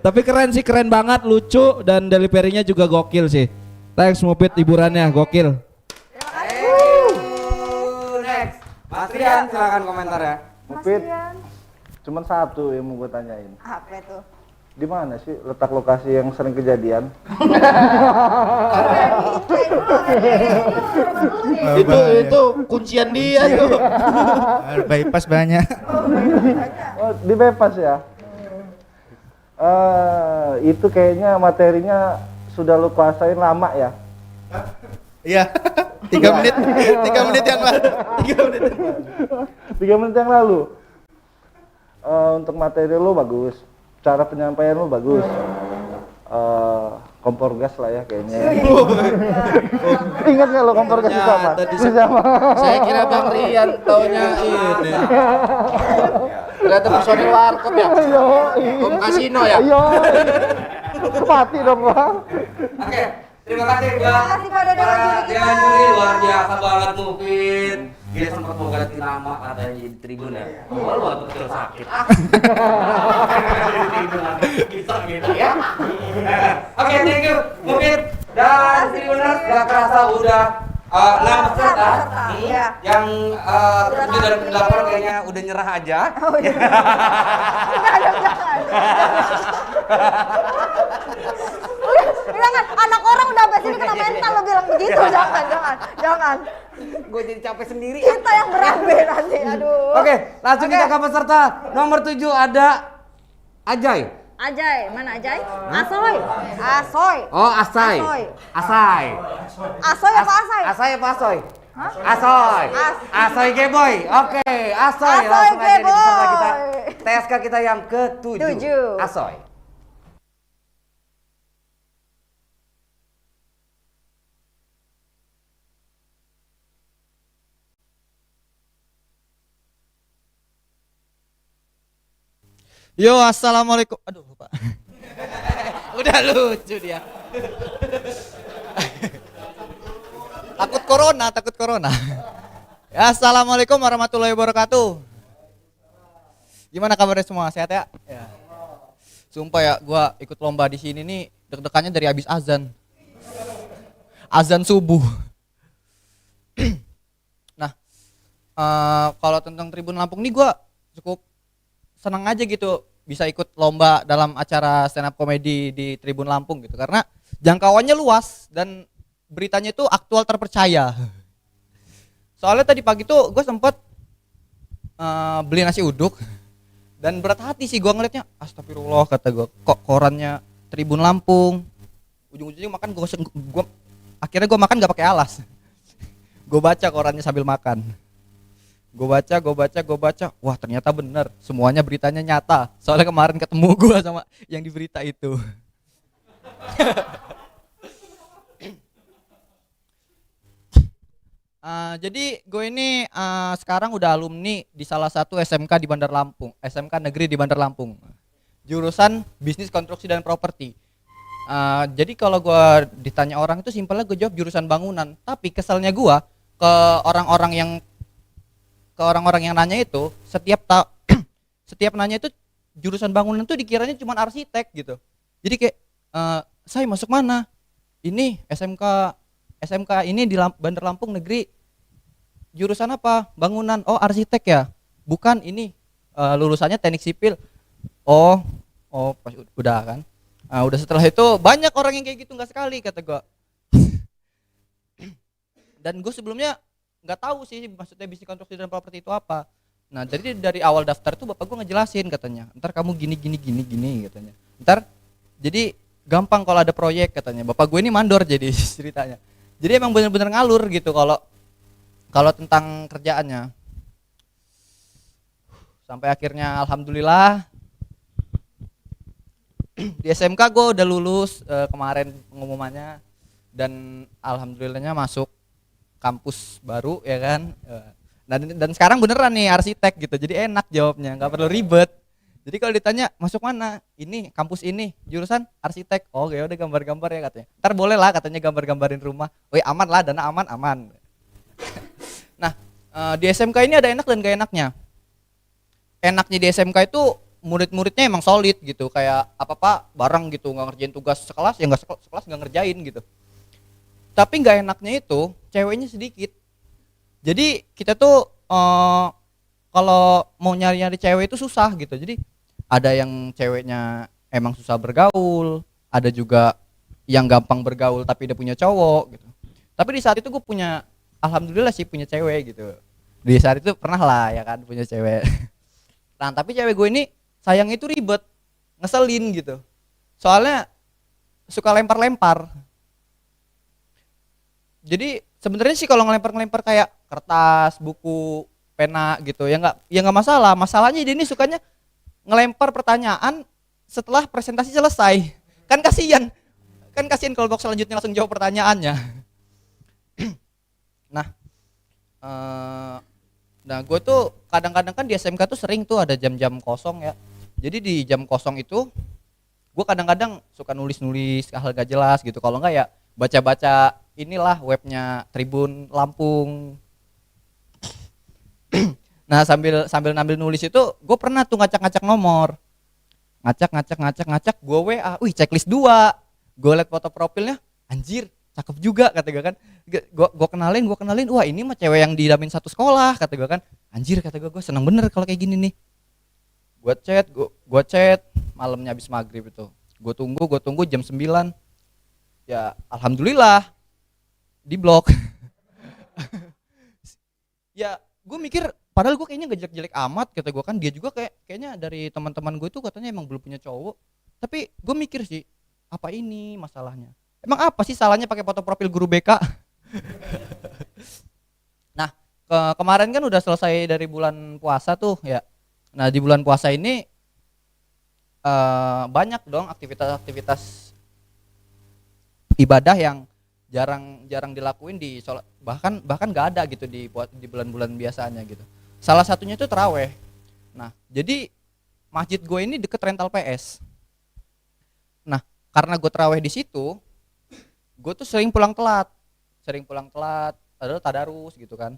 S10: Tapi keren banget, lucu dan deliverynya juga gokil sih. Thanks Mufid, hiburannya gokil.
S1: Next, Mas Rian silakan komentar ya.
S8: Mufid, cuman satu yang mau gue tanyain.
S2: Apa itu?
S8: Di mana sih letak lokasi yang sering kejadian?
S10: Itu kuncian dia tuh.
S14: Bypass banyak.
S8: Oh, di bypass ya? Itu kayaknya materinya sudah lu kuasain lama ya?
S14: Iya. 3 menit yang lalu.
S8: 3 menit yang lalu. Untuk materi lu bagus, cara penyampaian lu bagus. Kompor gas lah ya kayaknya. Ingat nggak lo kompor gas itu apa?
S10: Saya kira Bang Rian taunya ini. Ternyata personil warkop ya. Om Kasino ya.
S8: Iya. Mati dong Bang.
S1: Oke, terima kasih Bang.
S2: Terima kasih pada dewan juri kita.
S1: Dewan juri luar biasa banget Mufid. Dia sempat mau ganti nama katanya di Tribun ya. Walau betul sakit. Bisa gitu ya. Oke, thank you Mufid dan Tribuners. Gak kerasa udah 6 peserta.
S2: Iya.
S1: Yang 7 dan 8 kayaknya udah nyerah aja.
S2: Oh iya. Jangan, anak orang udah sampai sini kena mental lo bilang begitu, jangan.
S1: Gue jadi capek sendiri.
S2: Kita yang berabe nanti, aduh.
S1: Oke, langsung kita ke peserta. Nomor 7 ada Ajay.
S2: Ajay, mana Ajay? Asoy. Asoy.
S1: Oh, Asai.
S2: Asoy.
S1: Asai.
S2: Asoy apa Asay?
S1: Asai apa Asoy? Asoy. Asoy Geboy. Oke, Asoy.
S2: Asoy
S1: Langsung aja nih peserta kita.
S2: Geboy.
S1: TSK kita yang ke-7. Asoy.
S14: Yo, assalamualaikum. Aduh, lupa. Udah lucu dia. Takut corona. Ya, assalamualaikum warahmatullahi wabarakatuh. Gimana kabarnya semua? Sehat ya? Ya. Sumpah ya, gua ikut lomba di sini nih deg-degannya dari habis azan. Azan subuh. Nah, kalau tentang Tribun Lampung nih gua cukup senang aja gitu bisa ikut lomba dalam acara stand up comedy di Tribun Lampung gitu karena jangkauannya luas dan beritanya itu aktual terpercaya. Soalnya tadi pagi tuh gue sempet beli nasi uduk dan berat hati sih gue ngeliatnya, astagfirullah kata gue, kok korannya Tribun Lampung. Ujung-ujungnya makan gue akhirnya gue makan gak pakai alas. Gue baca korannya sambil makan. Gue baca, wah ternyata bener, semuanya beritanya nyata. Soalnya kemarin ketemu gue sama yang di berita itu. Jadi gue ini sekarang udah alumni di salah satu SMK di Bandar Lampung, SMK Negeri di Bandar Lampung. Jurusan Bisnis Konstruksi dan Properti. Jadi kalau gue ditanya orang itu simpelnya gue jawab jurusan bangunan. Tapi keselnya gue ke orang-orang yang nanya itu setiap nanya itu jurusan bangunan tuh dikiranya cuma arsitek gitu. Jadi kayak saya masuk mana? Ini SMK ini di Bandar Lampung Negeri. Jurusan apa? Bangunan. Oh, arsitek ya? Bukan, ini lulusannya teknik sipil. Oh, pas udah kan. Udah setelah itu banyak orang yang kayak gitu nggak sekali kata gua. Dan gue sebelumnya nggak tahu sih maksudnya bisnis konstruksi dan properti itu apa. Nah jadi dari awal daftar tuh bapak gue ngejelasin katanya, ntar kamu gini katanya. Ntar jadi gampang kalau ada proyek katanya. Bapak gue ini mandor jadi ceritanya. Jadi emang bener-bener ngalur gitu kalau tentang kerjaannya. Sampai akhirnya alhamdulillah di SMK gue udah lulus kemarin pengumumannya dan alhamdulillahnya masuk kampus baru ya kan. Dan sekarang beneran nih arsitek gitu, jadi enak jawabnya, nggak perlu ribet. Jadi kalau ditanya masuk mana, ini kampus ini jurusan arsitek. Oh ya udah gambar-gambar ya katanya. Ntar boleh lah katanya gambar-gambarin rumah. Wih aman lah, dana aman. Nah di SMK ini ada enak dan gak enaknya. Enaknya di SMK itu murid-muridnya emang solid gitu, kayak apa bareng gitu, nggak ngerjain tugas sekelas ya nggak sekelas nggak ngerjain gitu. Tapi nggak enaknya itu ceweknya sedikit. Jadi kita tuh kalau mau nyari cewek itu susah gitu. Jadi ada yang ceweknya emang susah bergaul, ada juga yang gampang bergaul tapi dia punya cowok gitu. Tapi di saat itu gue punya, alhamdulillah sih punya cewek gitu. Di saat itu pernah lah ya kan punya cewek. Nah tapi cewek gue ini sayang itu ribet, ngeselin gitu. Soalnya suka lempar-lempar. Jadi sebenarnya sih kalau ngelempar kayak kertas, buku, pena gitu ya nggak masalah. Masalahnya dia ini sukanya ngelempar pertanyaan setelah presentasi selesai. Kan kasihan kalau box selanjutnya langsung jawab pertanyaannya. Nah gue tuh kadang-kadang kan di SMK tuh sering tuh ada jam-jam kosong ya. Jadi di jam kosong itu gue kadang-kadang suka nulis hal gak jelas gitu. Kalau enggak ya baca-baca inilah webnya Tribun Lampung. Nah sambil ngambil nulis itu gue pernah tuh ngacak nomor, ngacak gue WA, wih checklist 2, gue liat foto profilnya, anjir cakep juga kata gue kan, gue kenalin, wah ini mah cewek yang didamin satu sekolah kata gue kan, anjir kata gue seneng bener kalau kayak gini nih. Gue chat malamnya habis maghrib itu, gue tunggu jam 9, ya alhamdulillah di blok. Ya gue mikir padahal gue kayaknya gak jelek-jelek amat kata gue kan, dia juga kayaknya dari teman-teman gue itu katanya emang belum punya cowok. Tapi gue mikir sih apa ini masalahnya, emang apa sih salahnya pakai foto profil guru BK?
S15: kemarin kan udah selesai dari bulan puasa tuh ya. Nah di bulan puasa ini banyak dong aktivitas-aktivitas ibadah yang jarang dilakuin di sholat, bahkan nggak ada gitu di bulan-bulan biasanya gitu. Salah satunya itu taraweh. Nah jadi masjid gue ini deket rental PS. Nah karena gue taraweh di situ, gue tuh sering pulang telat, adalah tadarus gitu kan.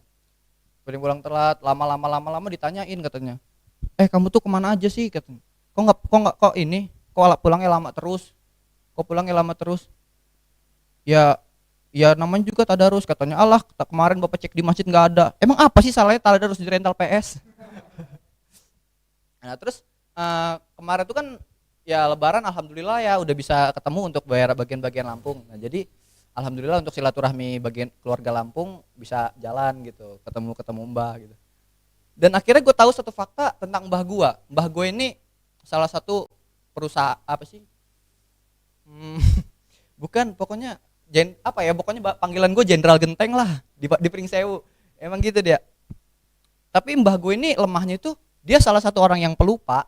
S15: Sering pulang telat, lama ditanyain katanya, kamu tuh kemana aja sih katanya. Kok pulangnya lama terus. Ya namanya juga tadarus katanya. Allah kemarin bapak cek di masjid nggak ada. Emang apa sih salahnya tadarus di rental PS? Nah terus kemarin tuh kan ya lebaran alhamdulillah ya udah bisa ketemu untuk bayar bagian-bagian Lampung. Nah jadi alhamdulillah untuk silaturahmi bagian keluarga Lampung bisa jalan gitu, ketemu mbah gitu. Dan akhirnya gue tahu satu fakta tentang mbah gue ini salah satu perusahaan apa sih? Bukan, pokoknya pokoknya panggilan gue Jenderal Genteng lah di Pringsewu. Emang gitu dia. Tapi mbah gue ini lemahnya itu dia salah satu orang yang pelupa,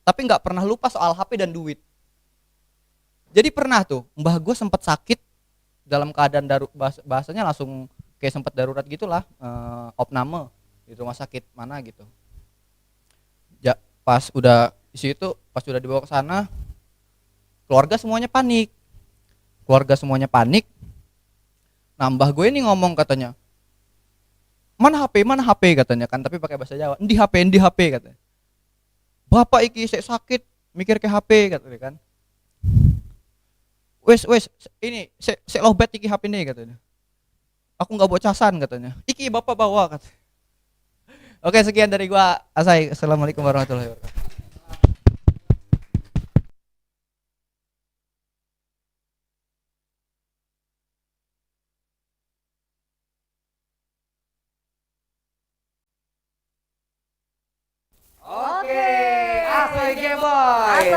S15: tapi nggak pernah lupa soal HP dan duit. Jadi pernah tuh mbah gue sempat sakit dalam keadaan bahasanya langsung kayak sempat darurat gitulah, opname di rumah sakit mana gitu. Ya pas udah dibawa ke sana, keluarga semuanya panik. Nah mbah gue ini ngomong katanya, mana HP katanya kan, tapi pakai bahasa Jawa. Endi HP katanya. Bapak iki sik sakit mikir ke HP katanya kan. Wes ini sik lowbat iki HP ini katanya. Aku nggak bawa casan katanya. Iki bapak bawa katanya. Oke sekian dari gua Asai. Assalamualaikum warahmatullahi wabarakatuh.
S1: Oke, Asoy Geboy.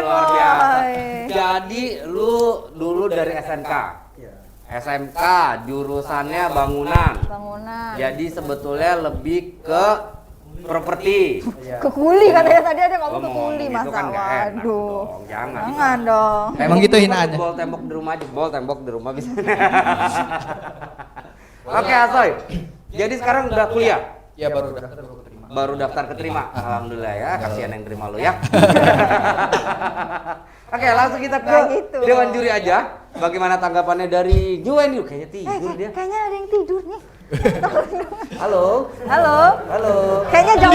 S1: Luar biasa. Jadi lu dulu dari SMK. SMK jurusannya bangunan. Jadi sebetulnya lebih ke properti.
S2: Ke kuli katanya tadi ada ngomong ke kuli masa.
S1: Kan waduh.
S2: Jangan dong.
S15: Emang gitu hinaannya.
S1: Jebol tembok di rumah, bisa. Oke, Asoy. Jadi sekarang udah kuliah?
S15: Ya
S1: baru daftar keterima. Alhamdulillah ya, kasihan yang terima lu ya. Oke, langsung kita ke
S2: gitu.
S1: Dewan Juri aja. Bagaimana tanggapannya dari Juwen yuk? Kayaknya tidur dia.
S2: Kayaknya ada yang tidur nih.
S1: Halo.
S2: Kayaknya jauh.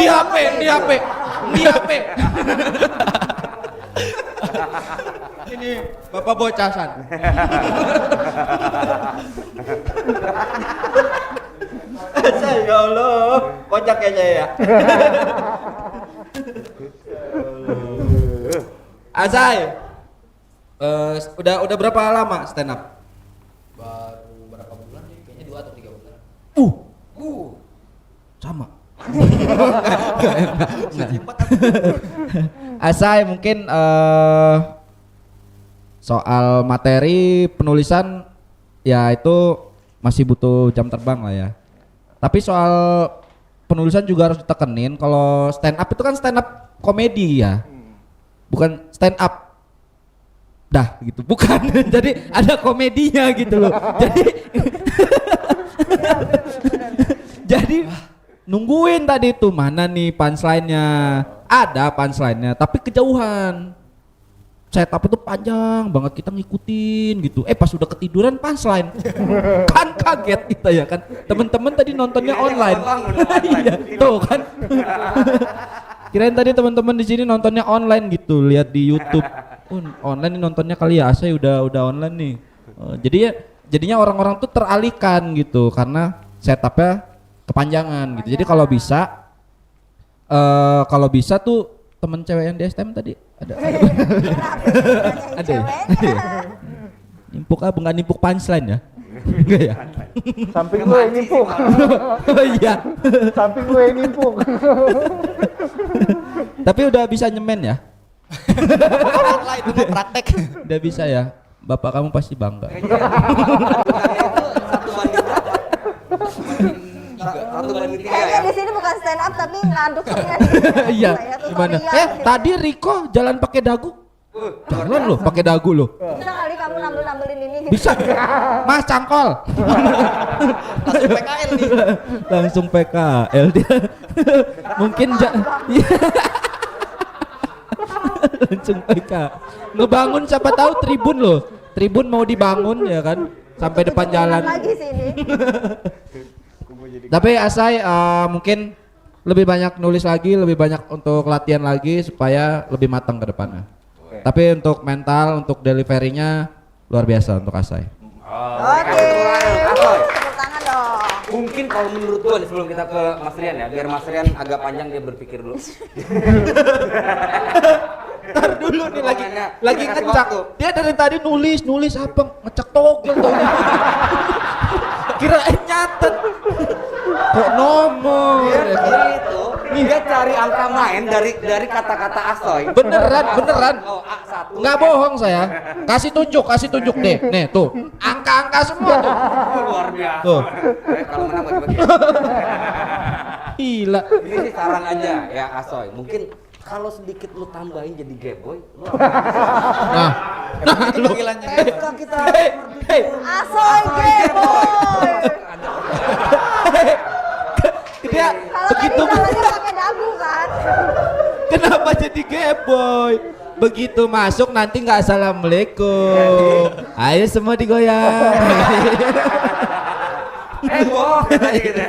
S10: Di HP. Ini Bapak bocasan.
S15: Ya Allah, kocak ya saya ya.
S10: Azai, udah berapa lama stand up?
S15: Baru berapa bulan sih? Kayaknya 2 atau 3 bulan.
S10: Sama. Azai mungkin soal materi penulisan ya itu masih butuh jam terbang lah ya. Tapi soal penulisan juga harus ditekenin. Kalau stand up itu kan stand up komedi ya, bukan stand up dah gitu, bukan. Jadi ada komedinya gitu loh. Jadi nungguin tadi tuh mana nih punchline-nya. Ada punchline-nya tapi kejauhan. Setup itu panjang banget, kita ngikutin gitu. Pas udah ketiduran punchline. Kan kaget kita ya kan. Temen-temen tadi nontonnya online. Iya, tuh kan. Kirain tadi teman-teman di sini nontonnya online gitu, lihat di YouTube. Online nih nontonnya kali ya, saya udah online nih. Jadinya orang-orang tuh teralihkan gitu karena setupnya kepanjangan gitu. Jadi kalau bisa tuh temen cewek yang di STM tadi ada ya? Nimpuk nggak nimpuk punchline ya? Enggak ya?
S8: Samping gue yang nimpuk.
S10: Oh iya.
S8: Samping gue yang nimpuk.
S10: Tapi udah bisa nyemen ya?
S15: Lah itu mau praktek.
S10: Udah bisa ya? Bapak kamu pasti bangga.
S1: 1:3
S2: Kayaknya
S1: ya.
S2: di sini bukan stand up tapi ngaduk semua di
S11: Iya,
S2: saya
S11: gimana?
S2: tutorial.
S11: Tadi Riko jalan pakai dagu. Jalan loh, pakai dagu loh.
S2: Bisa kali kamu nambel-nambelin ini gitu.
S11: Bisa. Mas cangkol.
S1: Langsung PKL nih.
S11: Langsung PKL dia. Mungkin langsung PK. Ngebangun siapa tahu tribun loh. Tribun mau dibangun ya kan sampai depan jalan.
S2: Lagi sini.
S11: Tapi Asai mungkin lebih banyak nulis lagi, lebih banyak untuk latihan lagi supaya lebih matang ke depannya. Tapi untuk mental, untuk deliverynya luar biasa untuk Asai.
S2: Oke. Tepuk tangan dong.
S1: Mungkin kalau menurut gua nih sebelum kita ke Mas Rian ya, biar Mas Rian agak panjang dia berpikir dulu.
S11: Ntar dulu nih lagi
S1: Dikasih
S11: ngecek.
S1: waktu.
S11: Dia dari tadi nulis apa ngecek togel tuh. Kirain nyatet. Kok nomor ya kan?
S1: Gitu. Dia cari angka main dari kata-kata Asoy.
S11: Beneran.
S1: Oh, A1.
S11: Nggak bohong saya. Kasih tunjuk deh. Nih tuh. Angka-angka semua tuh.
S1: Luar biasa.
S11: Tuh.
S1: Kalau menang bagi-bagi.
S11: Gila.
S1: Ini sih saran aja ya Asoy. Mungkin kalau sedikit lu tambahin jadi gayboy, lu
S11: Nah,
S1: itu panggilannya. Kita
S2: Asoy Gayboy.
S11: dia
S2: Kalau
S11: begitu
S2: tadi jalannya pakai dagu kan.
S11: kenapa jadi gayboy? Begitu masuk nanti nggak assalamualaikum. Ayo semua digoyang.
S1: Heboh gitu.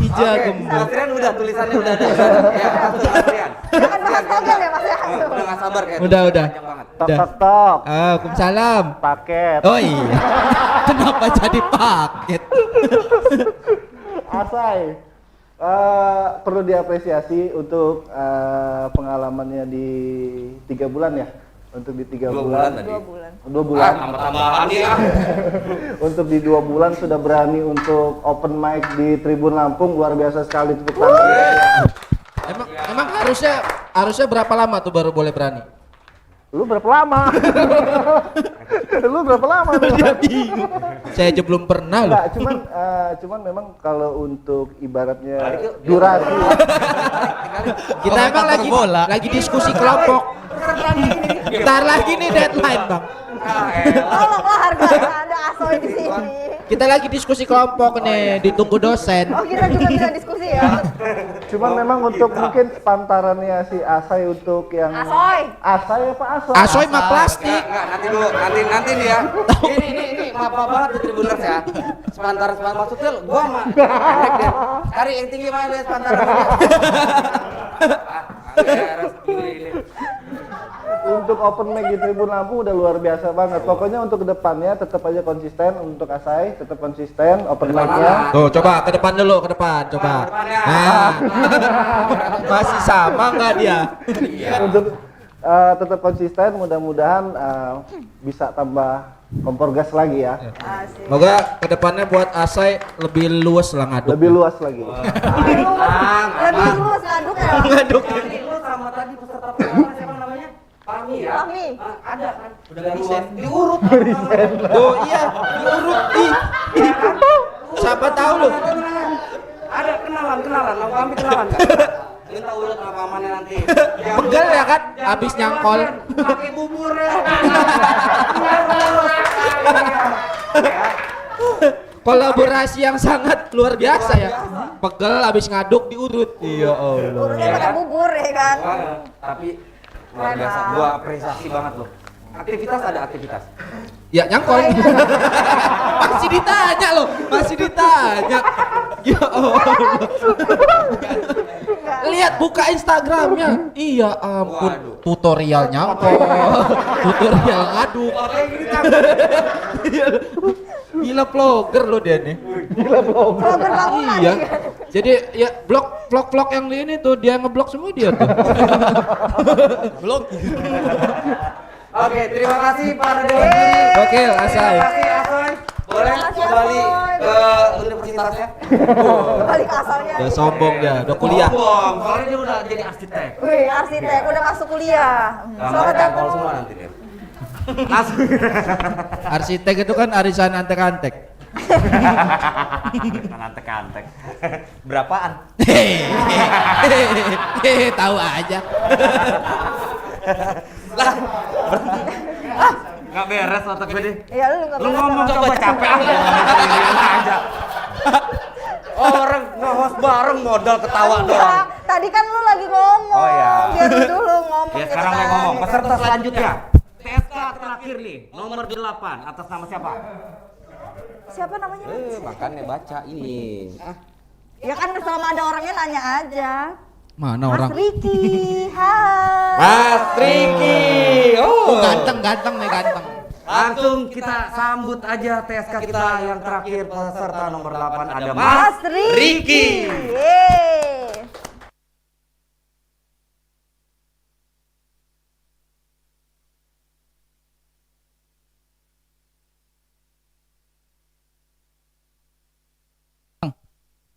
S11: Ija
S1: Oke,
S11: gembul.
S1: Mas Rian udah tulisannya udah ada. Ya, langsung Mas Rian.
S2: Jangan bahas togel ya Mas ya.
S1: Udah nggak sabar kayak.
S11: Udah.
S1: Panjang banget.
S11: Udah.
S8: Tok.
S11: Waalaikumsalam.
S8: Paket.
S11: Oh iya. Kenapa jadi paket?
S8: Asai. Perlu diapresiasi untuk pengalamannya di 3 bulan ya. Untuk di 3 bulan. 2 bulan.
S1: Tambah-tambahan ya.
S8: Untuk di 2 bulan sudah berani untuk open mic di Tribun Lampung, luar biasa sekali, tepuk tangan.
S11: Emang harusnya berapa lama tuh baru boleh berani?
S8: Lu berapa lama? Lu berapa lama?
S11: Dia bingung. Saya aja belum pernah loh.
S8: Enggak, cuman memang kalau untuk ibaratnya durasi.
S11: Kita emang lagi diskusi kelompok. Bentar lagi nih deadline, Bang.
S2: Tolonglah harganya ada Asoy di sini.
S11: Kita lagi diskusi kelompok nih, ditunggu dosen.
S2: Oh kita juga bisa diskusi ya.
S8: Cuman memang untuk mungkin pantarannya si Asai untuk yang
S2: Asoy.
S8: Asai apa Asoy?
S11: Asoy mah plastik.
S1: Enggak, nanti dulu, nanti nih ya. Ini maaf banget di Tribuners ya. Sepantaran maksudnya gua mah pendek deh. Cari yang tinggi mana deh sepantaran.
S8: Untuk open mic di Tribun Lampung udah luar biasa banget. Pokoknya untuk kedepannya tetap aja konsisten untuk Asai, tetap konsisten open mic-nya.
S11: Tuh, coba ke depan dulu, ke depan, coba. Nah. Masih sama nggak dia?
S8: Untuk tetap konsisten, mudah-mudahan bisa tambah kompor gas lagi ya.
S11: Semoga kedepannya buat Asai lebih luas lah ngaduk.
S8: Lebih luas lagi.
S2: Lebih luas ngaduk ya.
S11: Ngaduk.
S1: Lu sama tadi peserta pertama siapa namanya? Fahmi ya?
S2: Fahmi.
S1: Ada kan? Udah luas. Diurut.
S11: Tuh iya, diurut. Ih. Siapa tahu lu?
S1: Ada kenalan, nama Fahmi kenalan kan? Minta urut sama pamannya nanti.
S11: Pegel ya kan? Abis nyangkol.
S1: Pakai bubur ya.
S11: Kolaborasi yang sangat luar biasa ya. Pegel abis ngaduk diurut. Iya Allah.
S2: Urutnya pakai bubur ya kan.
S1: Tapi luar biasa, gua apresiasi banget loh. Aktivitas ada aktivitas.
S11: Ya nyangkol. Masih ditanya loh, masih ditanya. Ya Allah. Lihat buka Instagramnya. Iya ampun, tutorial nyangkol, tutorial ngaduk. Gila vlogger lo dia nih.
S8: Gila vlogger.
S2: Vlogger bangunan.
S11: Iya. Jadi ya vlog yang ini tuh dia ngeblok semua dia tuh. Vlog.
S1: Oke, terima kasih para dewan juri.
S11: Oke, Asai.
S1: Terima kasih Asoy. Boleh kembali ke universitasnya.
S2: Kembali ke asalnya.
S11: Udah sombong dia, udah kuliah.
S1: Sombong, soalnya dia udah jadi arsitek.
S2: Wih, arsitek udah masuk kuliah.
S1: Gambar cangkol semua nanti dia. Langsung.
S11: Arsitek itu kan arisan antek-antek.
S1: Bukan antek-antek. Berapaan?
S10: Tahu aja.
S1: Lah, nggak beres otak gue deh.
S2: Ya lu nggak
S1: Lu ngomong coba capek aja. Orang nge-host bareng modal ketawa doang.
S2: Tadi kan lu lagi ngomong.
S1: Oh ya.
S2: Biar lu dulu ngomong.
S1: Ya
S2: gitu
S1: sekarang
S2: kan.
S1: gue ngomong. Peserta selanjutnya. TSK terakhir nih, nomor 8 atas nama siapa?
S2: Siapa namanya?
S1: Makanya baca ini.
S2: Ya kan selama ada orangnya nanya aja.
S10: Mana
S2: Mas
S10: orang?
S2: Riki, hai.
S1: Mas Riki.
S10: Oh, ganteng nih ganteng.
S1: Langsung kita sambut aja TSK kita yang terakhir peserta nomor 8 ada
S2: Mas Riki. Yeay.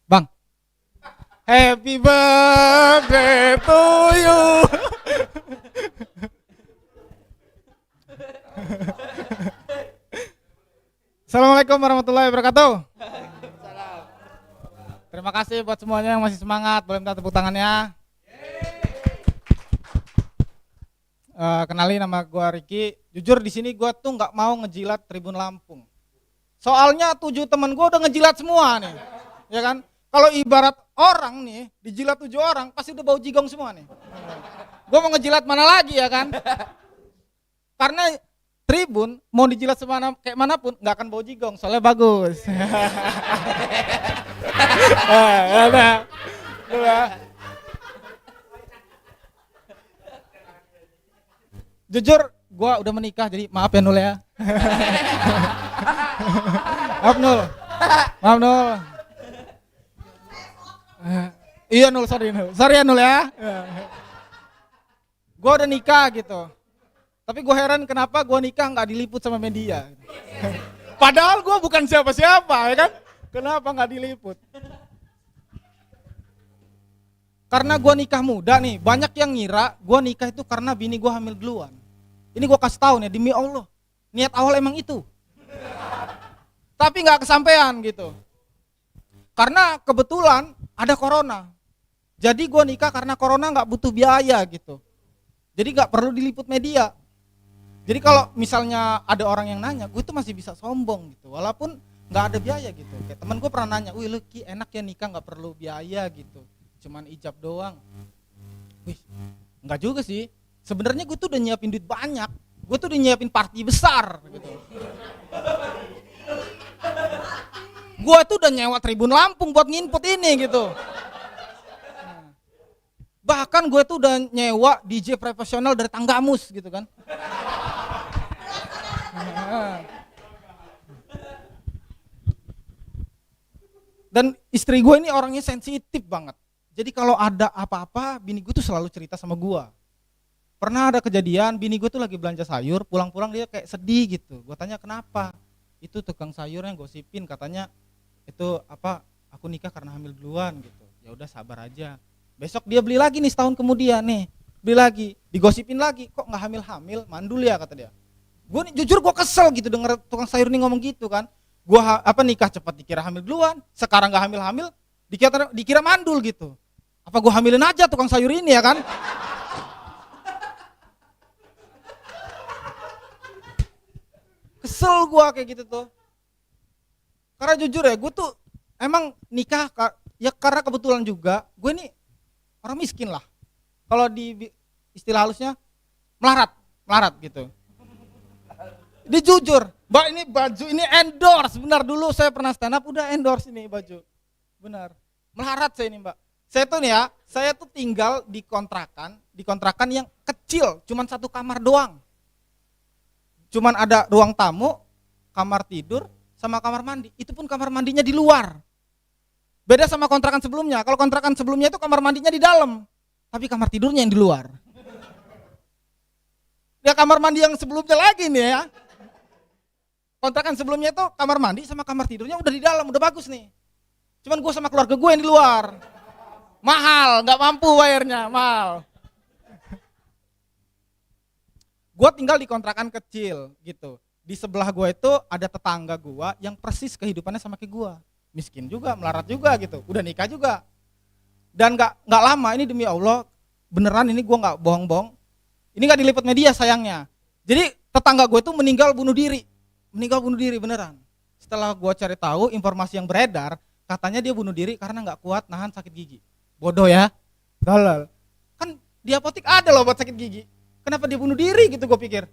S14: Bang. Happy birthday to you. Assalamualaikum warahmatullahi wabarakatuh. Terima kasih buat semuanya yang masih semangat. Boleh minta tepuk tangannya. Kenalin nama gua Riki. Jujur di sini gua tuh nggak mau ngejilat Tribun Lampung. Soalnya 7 temen gua udah ngejilat semua nih, ya kan? Kalau ibarat orang nih dijilat 7 orang pasti udah bau jigong semua nih. Gua mau ngejilat mana lagi ya kan? Karena Tribun mau dijilat kayak manapun nggak akan bau jigong, soalnya bagus. Jujur, gua udah menikah jadi maaf ya Nul ya. Maaf Nul. Maaf Nul. Iya Nul, sorry ya Nul ya. Gua udah nikah gitu. Tapi gue heran kenapa gue nikah nggak diliput sama media. Padahal gue bukan siapa-siapa ya kan. Kenapa nggak diliput? Karena gue nikah muda nih. Banyak yang ngira gue nikah itu karena bini gue hamil duluan. Ini gue kasih tahu nih demi Allah. Niat awal emang itu. Tapi nggak kesampaian gitu. Karena kebetulan ada corona. Jadi gue nikah karena corona nggak butuh biaya gitu. Jadi nggak perlu diliput media. Jadi kalau misalnya ada orang yang nanya, gue tuh masih bisa sombong gitu, walaupun nggak ada biaya gitu. Kayak temen gue pernah nanya, wih lu Ki enak ya nikah nggak perlu biaya gitu, cuman ijab doang. Wih, nggak juga sih. Sebenarnya gue tuh udah nyiapin duit banyak, gue tuh udah nyiapin party besar gitu. Gue tuh udah nyewa Tribun Lampung buat nginput ini gitu. Bahkan gue tuh udah nyewa DJ profesional dari Tanggamus gitu kan. Dan istri gue ini orangnya sensitif banget. Jadi kalau ada apa-apa, bini gue tuh selalu cerita sama gue. Pernah ada kejadian, bini gue tuh lagi belanja sayur, pulang-pulang dia kayak sedih gitu. Gue tanya kenapa? Itu tukang sayurnya gosipin, katanya itu apa? Aku nikah karena hamil duluan gitu. Ya udah sabar aja. Besok dia beli lagi nih setahun kemudian nih, beli lagi, digosipin lagi, kok nggak hamil-hamil, mandul ya kata dia. Gue jujur gue kesel gitu denger tukang sayur ini ngomong gitu kan. Gue nikah cepat dikira hamil duluan, sekarang nggak hamil-hamil, dikira mandul gitu. Apa gue hamilin aja tukang sayur ini ya kan? Kesel gue kayak gitu tuh. Karena jujur ya, gue tuh emang nikah ya karena kebetulan juga gue ini orang miskin lah. Kalau di istilah halusnya melarat gitu. Dia jujur, Mbak ini baju ini endorse, benar dulu saya pernah stand up udah endorse ini baju. Benar. Melarat saya ini, Mbak. Saya tuh nih ya, saya tuh tinggal di kontrakan yang kecil, cuman 1 kamar doang. Cuman ada ruang tamu, kamar tidur, sama kamar mandi. Itu pun kamar mandinya di luar. Beda sama kontrakan sebelumnya. Kalau kontrakan sebelumnya itu kamar mandinya di dalam, tapi kamar tidurnya yang di luar. Ya kamar mandi yang sebelumnya lagi nih ya. Kontrakan sebelumnya itu kamar mandi sama kamar tidurnya udah di dalam, udah bagus nih. Cuman gue sama keluarga gue yang di luar. Mahal, nggak mampu bayarnya, mahal. Gue tinggal di kontrakan kecil gitu.
S16: di sebelah gua itu ada tetangga gua yang persis kehidupannya sama kayak gua. Miskin juga, melarat juga gitu. Udah nikah juga. Dan nggak lama ini, demi Allah, beneran ini gua nggak bohong-bohong. Ini nggak diliput media sayangnya. Jadi tetangga gue itu meninggal bunuh diri beneran. Setelah gue cari tahu informasi yang beredar, katanya dia bunuh diri karena nggak kuat nahan sakit gigi. Bodoh ya, tolol. Kan di apotek ada loh buat sakit gigi. Kenapa dia bunuh diri gitu gue pikir.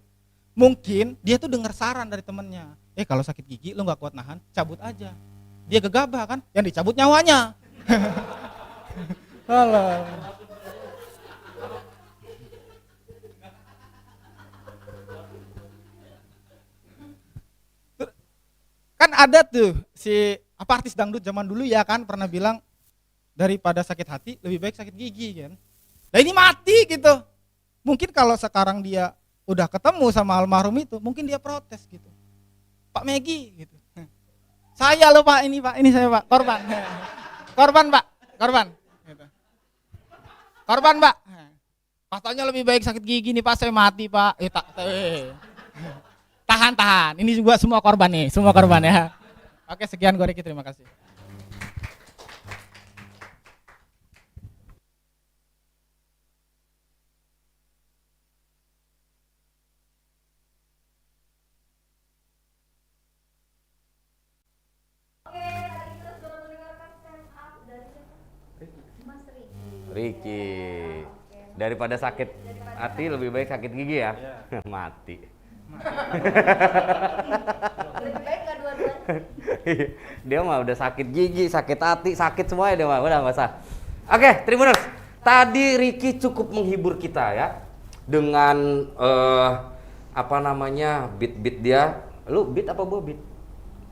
S16: Mungkin dia tuh dengar saran dari temennya. Kalau sakit gigi lo nggak kuat nahan, cabut aja. Dia gegabah kan, yang dicabut nyawanya. Tolol. Kan ada tuh si artis dangdut zaman dulu ya kan pernah bilang daripada sakit hati lebih baik sakit gigi kan. Nah ini mati gitu. Mungkin kalau sekarang dia udah ketemu sama almarhum itu, mungkin dia protes gitu. Pak Megi gitu. Saya loh Pak, ini saya Pak, korban. Korban Pak, korban. Gitu. Korban Pak. Pasalnya lebih baik sakit gigi nih Pak, saya mati Pak. Tahan. Ini juga semua korban nih, semua korban ya. Oke, sekian gue Ricky, terima kasih.
S1: Ricky. Daripada sakit hati lebih baik sakit gigi ya. Mati.
S2: Lebih baik nggak dua-duanya.
S1: Dia mah udah sakit gigi, sakit hati, sakit semuanya dia mah, udah nggak usah. Oke, Tribuners, tadi Ricky cukup menghibur kita ya dengan beat dia. Lu beat apa gua beat?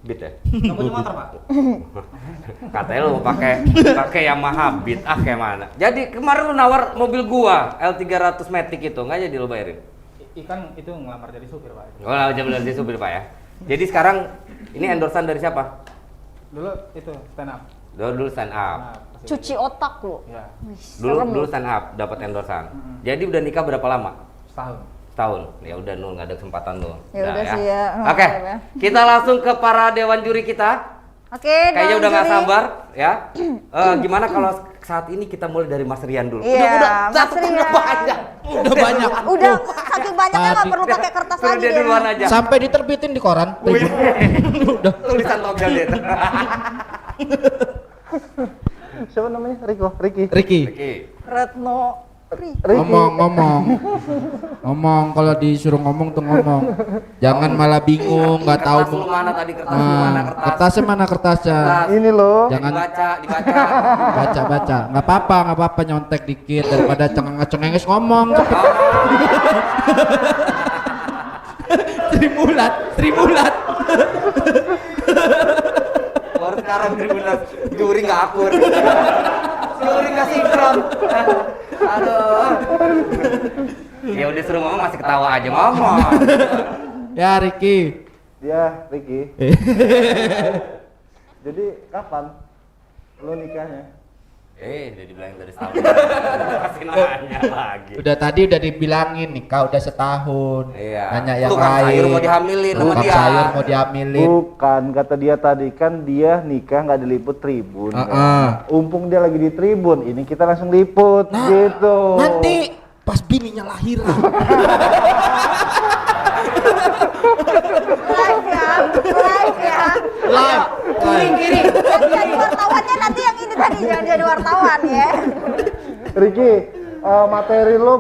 S1: Beat ya?
S7: Nggak punya motor Pak?
S1: Katanya lu mau pakai Yamaha Beat, kayak mana? Jadi kemarin lu nawar mobil gua L300 Matic itu, nggak jadi lu bayarin?
S16: Ikan itu ngelamar jadi supir Pak.
S1: Oh, jadi supir Pak ya. Jadi sekarang ini endorsan dari siapa?
S16: Dulu itu stand up.
S1: Dulu stand up.
S2: Cuci otak lu.
S16: Ya.
S1: Dulu stand up dapat endorsan. Jadi udah nikah berapa lama? Setahun. Ya udah Nul, nggak ada kesempatan Nul.
S2: Ya udah sih ya.
S1: Oke. Kita langsung ke para dewan juri kita.
S2: Oke,
S1: kayaknya udah nggak sabar ya. Gimana kalau saat ini kita mulai dari Mas Rian dulu?
S2: Iya,
S1: udah banyak.
S11: Udah banyak.
S2: Udah saking banyaknya nggak perlu pakai kertas lagi
S1: dia duluan aja.
S11: Sampai diterbitin di koran.
S1: Udah tulisan togel deh.
S8: Siapa namanya?
S11: Ricky.
S2: Retno.
S11: Ngomong kalau disuruh ngomong tuh ngomong. Jangan malah bingung, nggak tahu
S1: Kertas lu mana tadi,
S11: kertasnya mana kertasnya.
S8: Ini loh.
S11: Jangan
S1: dibaca.
S11: baca. Nggak apa-apa nyontek dikit daripada cengenges ngomong. Sri Mulat.
S1: Baru sekarang Tribuners juri nggak akur. Juri nggak sinkron. Aduh. Ya udah suruh ngomong masih ketawa aja ngomong.
S11: Ya Ricky.
S8: Jadi kapan lo nikahnya?
S1: Udah dibilangin dari setahun. Masih nanya lagi.
S11: Udah dibilangin nikah udah setahun.
S1: Iya.
S11: Nanya yang
S1: Tukang
S11: lain.
S1: sayur mau dihamilin sama dia.
S11: Sayur mau dihamilin.
S8: Bukan, kata dia tadi kan dia nikah nggak diliput Tribun. Umpung dia lagi di Tribun, ini kita langsung liput gitu.
S11: Nanti pas bininya lahir.
S2: Live ya. Kiri. Jadi wartawannya nanti yang ini tadi, jangan jadi wartawan ya.
S8: Ricky, materi lo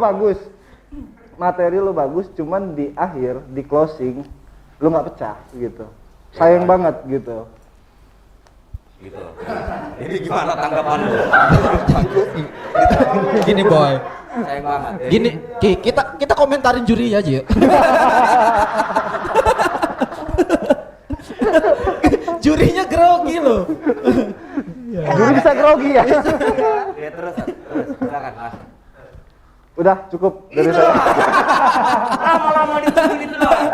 S8: bagus, cuman di akhir, di closing, lo nggak pecah gitu. Sayang banget gitu.
S1: Jadi gimana tanggapan lo?
S11: Gini boy.
S1: Sayang banget.
S11: Gini, kita komentarin juri aja ya. Jurinya grogi loh.
S8: Juri bisa grogi ya.
S1: Ya terus silakan Mas.
S8: Udah cukup dari saya.
S1: Lama-lama ditunggu gitu doang.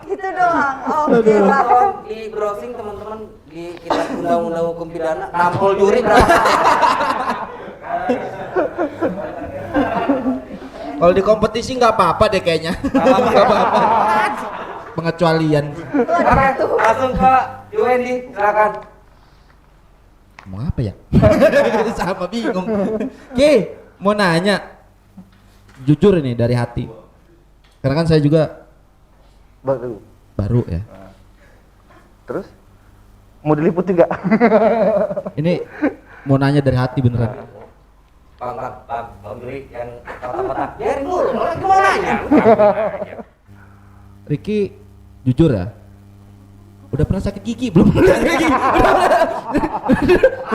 S2: Itu doang. Oke lah.
S1: Di browsing teman-teman di kitab undang-undang hukum pidana nampol juri berapa?
S11: Kalau di kompetisi nggak apa-apa deh kayaknya. Nggak apa-apa. Pengecualian.
S1: Oke, langsung ke Wendy, silakan.
S11: Mau apa ya? Sama bingung. Oke, mau nanya. Jujur ini dari hati. Karena kan saya juga baru ya.
S8: Terus mau diliput juga?
S11: Ini mau nanya dari hati beneran.
S1: Bang Giri yang kotak-kotak. Biarin dulu, lagi mau nanya.
S11: Ricky, jujur ya. Udah pernah sakit gigi belum?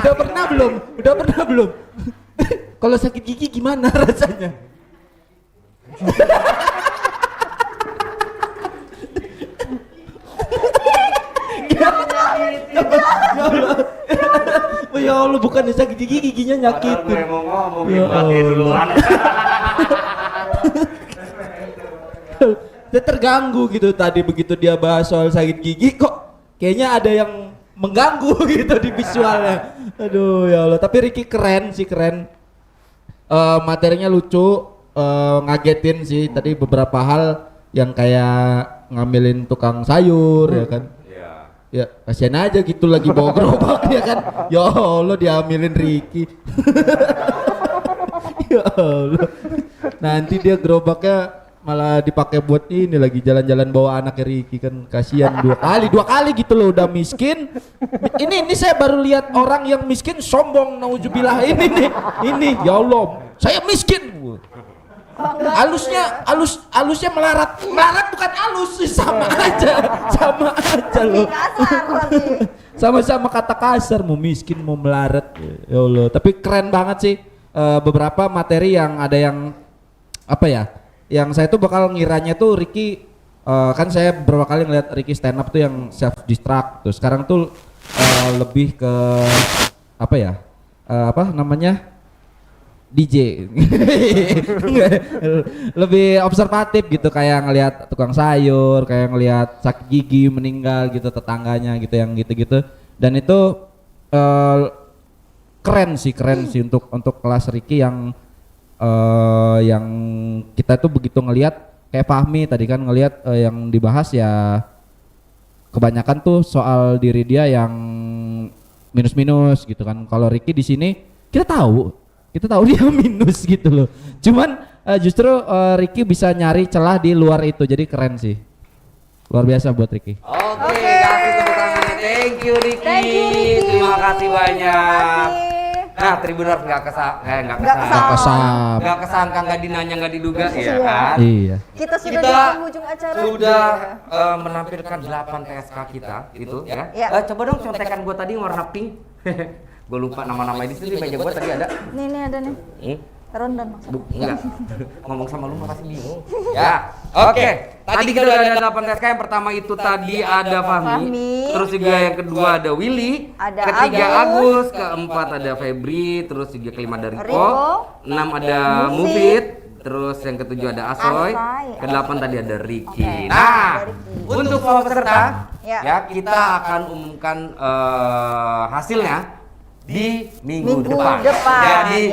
S11: Udah pernah belum? Kalau sakit gigi gimana rasanya? Ya Allah, bukan sakit gigi, giginya nyakitin. Ya Allah. Saya terganggu gitu tadi begitu dia bahas soal sakit gigi, kok kayaknya ada yang mengganggu gitu di visualnya. Aduh ya Allah, tapi Ricky keren sih, keren. Materinya lucu, ngagetin sih tadi beberapa hal yang kayak ngambilin tukang sayur ya kan. Ya kasihan aja gitu lagi bawa gerobak ya kan. Ya Allah, diambilin Ricky. Ya Allah. Nanti dia gerobaknya malah dipakai buat ini lagi jalan-jalan bawa anaknya Ricky kan, kasihan dua kali gitu loh, udah miskin. Ini saya baru lihat orang yang miskin sombong, nauzubillah ini ya Allah, saya miskin. Alusnya melarat bukan alus, sama aja loh. Sama-sama kata kasar, mau miskin mau melarat. Ya Allah, tapi keren banget sih. Beberapa materi yang ada yang apa ya, yang saya tuh bakal ngiranya tuh Ricky, kan saya beberapa kali ngeliat Ricky stand up tuh yang self destruct tuh, sekarang tuh lebih ke apa ya, apa namanya, DJ. Lebih observatif gitu, kayak ngelihat tukang sayur, kayak ngelihat sakit gigi meninggal gitu tetangganya gitu, yang gitu-gitu. Dan itu keren sih untuk kelas Ricky yang kita tuh begitu ngelihat, kayak Fahmi tadi kan ngelihat yang dibahas ya kebanyakan tuh soal diri dia yang minus-minus gitu kan. Kalau Ricky di sini kita tahu dia minus gitu loh. Cuman justru Ricky bisa nyari celah di luar itu, jadi keren sih. Luar biasa buat Ricky.
S1: Oke, kasih tepuk tangannya. Thank you Ricky. Terima kasih banyak. Nah, Tribuners nggak kesangka, nggak dinanya, nggak diduga ya kan?
S11: Iya.
S2: Kita sudah di penghujung acara.
S1: Sudah menampilkan 8 TSK kita gitu ya. Coba dong contekan gua tadi warna pink. Gue lupa nama-nama di sini, meja gue tadi ada.
S2: Nih ada nih. Rondan maksudnya.
S1: Enggak. Ngomong sama lu makasih bingung. Ya. Oke. Tadi kita udah ada 8 TSK. Yang pertama itu tadi ada Fahmi. Terus juga yang kedua ada Willy. Ketiga Agus. Keempat ada Febri. Terus juga kelima ada Riko. 6 ada Mufid. Terus yang ketujuh ada Asoy. Kedelapan tadi ada Ricky. Nah, untuk semua peserta ya kita akan umumkan hasilnya di minggu depan. Jadi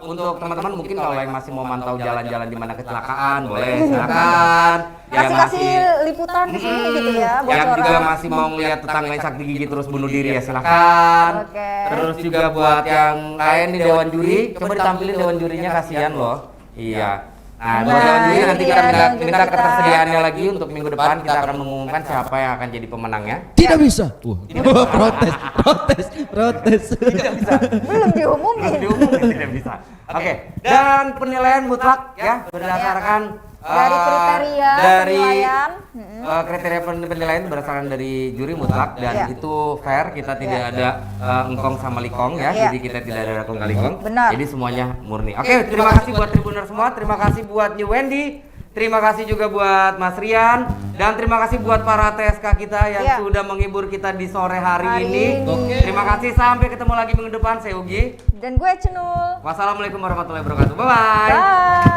S1: untuk teman-teman mungkin kalau yang masih mau mantau jalan-jalan di mana kecelakaan, boleh silakan. Yang
S2: kasih liputan di sini gitu ya.
S1: Yang juga masih mau ngeliat tetangga yang sakit gigi terus bunuh diri ya silakan. Terus juga buat yang lain di Dewan Juri, coba ditampilin Dewan Jurinya, kasihan loh. Iya. Nah, buat Dewan Juri nanti kita minta ketersediaannya lagi untuk minggu depan, kita akan mengumumkan siapa yang akan jadi pemenangnya.
S11: Tidak bisa. Protes.
S1: Tidak bisa.
S2: Belum diumumin.
S1: Tidak bisa. Oke. Dan penilaian mutlak ya berdasarkan
S2: dari kriteria penilaian.
S1: Kriteria penilaian berdasarkan dari juri mutlak dan itu fair, kita tidak ada engkong sama likong ya. Jadi kita tidak ada engkong likong. Jadi semuanya murni. Oke, terima kasih buat Tribuners semua, terima kasih buat New Wendy. Terima kasih juga buat Mas Rian dan terima kasih buat para TSK kita yang sudah menghibur kita di sore hari ini. Terima kasih, sampai ketemu lagi minggu depan. Saya Ugi
S2: dan gue Cenul.
S1: Wassalamualaikum warahmatullahi wabarakatuh. Bye.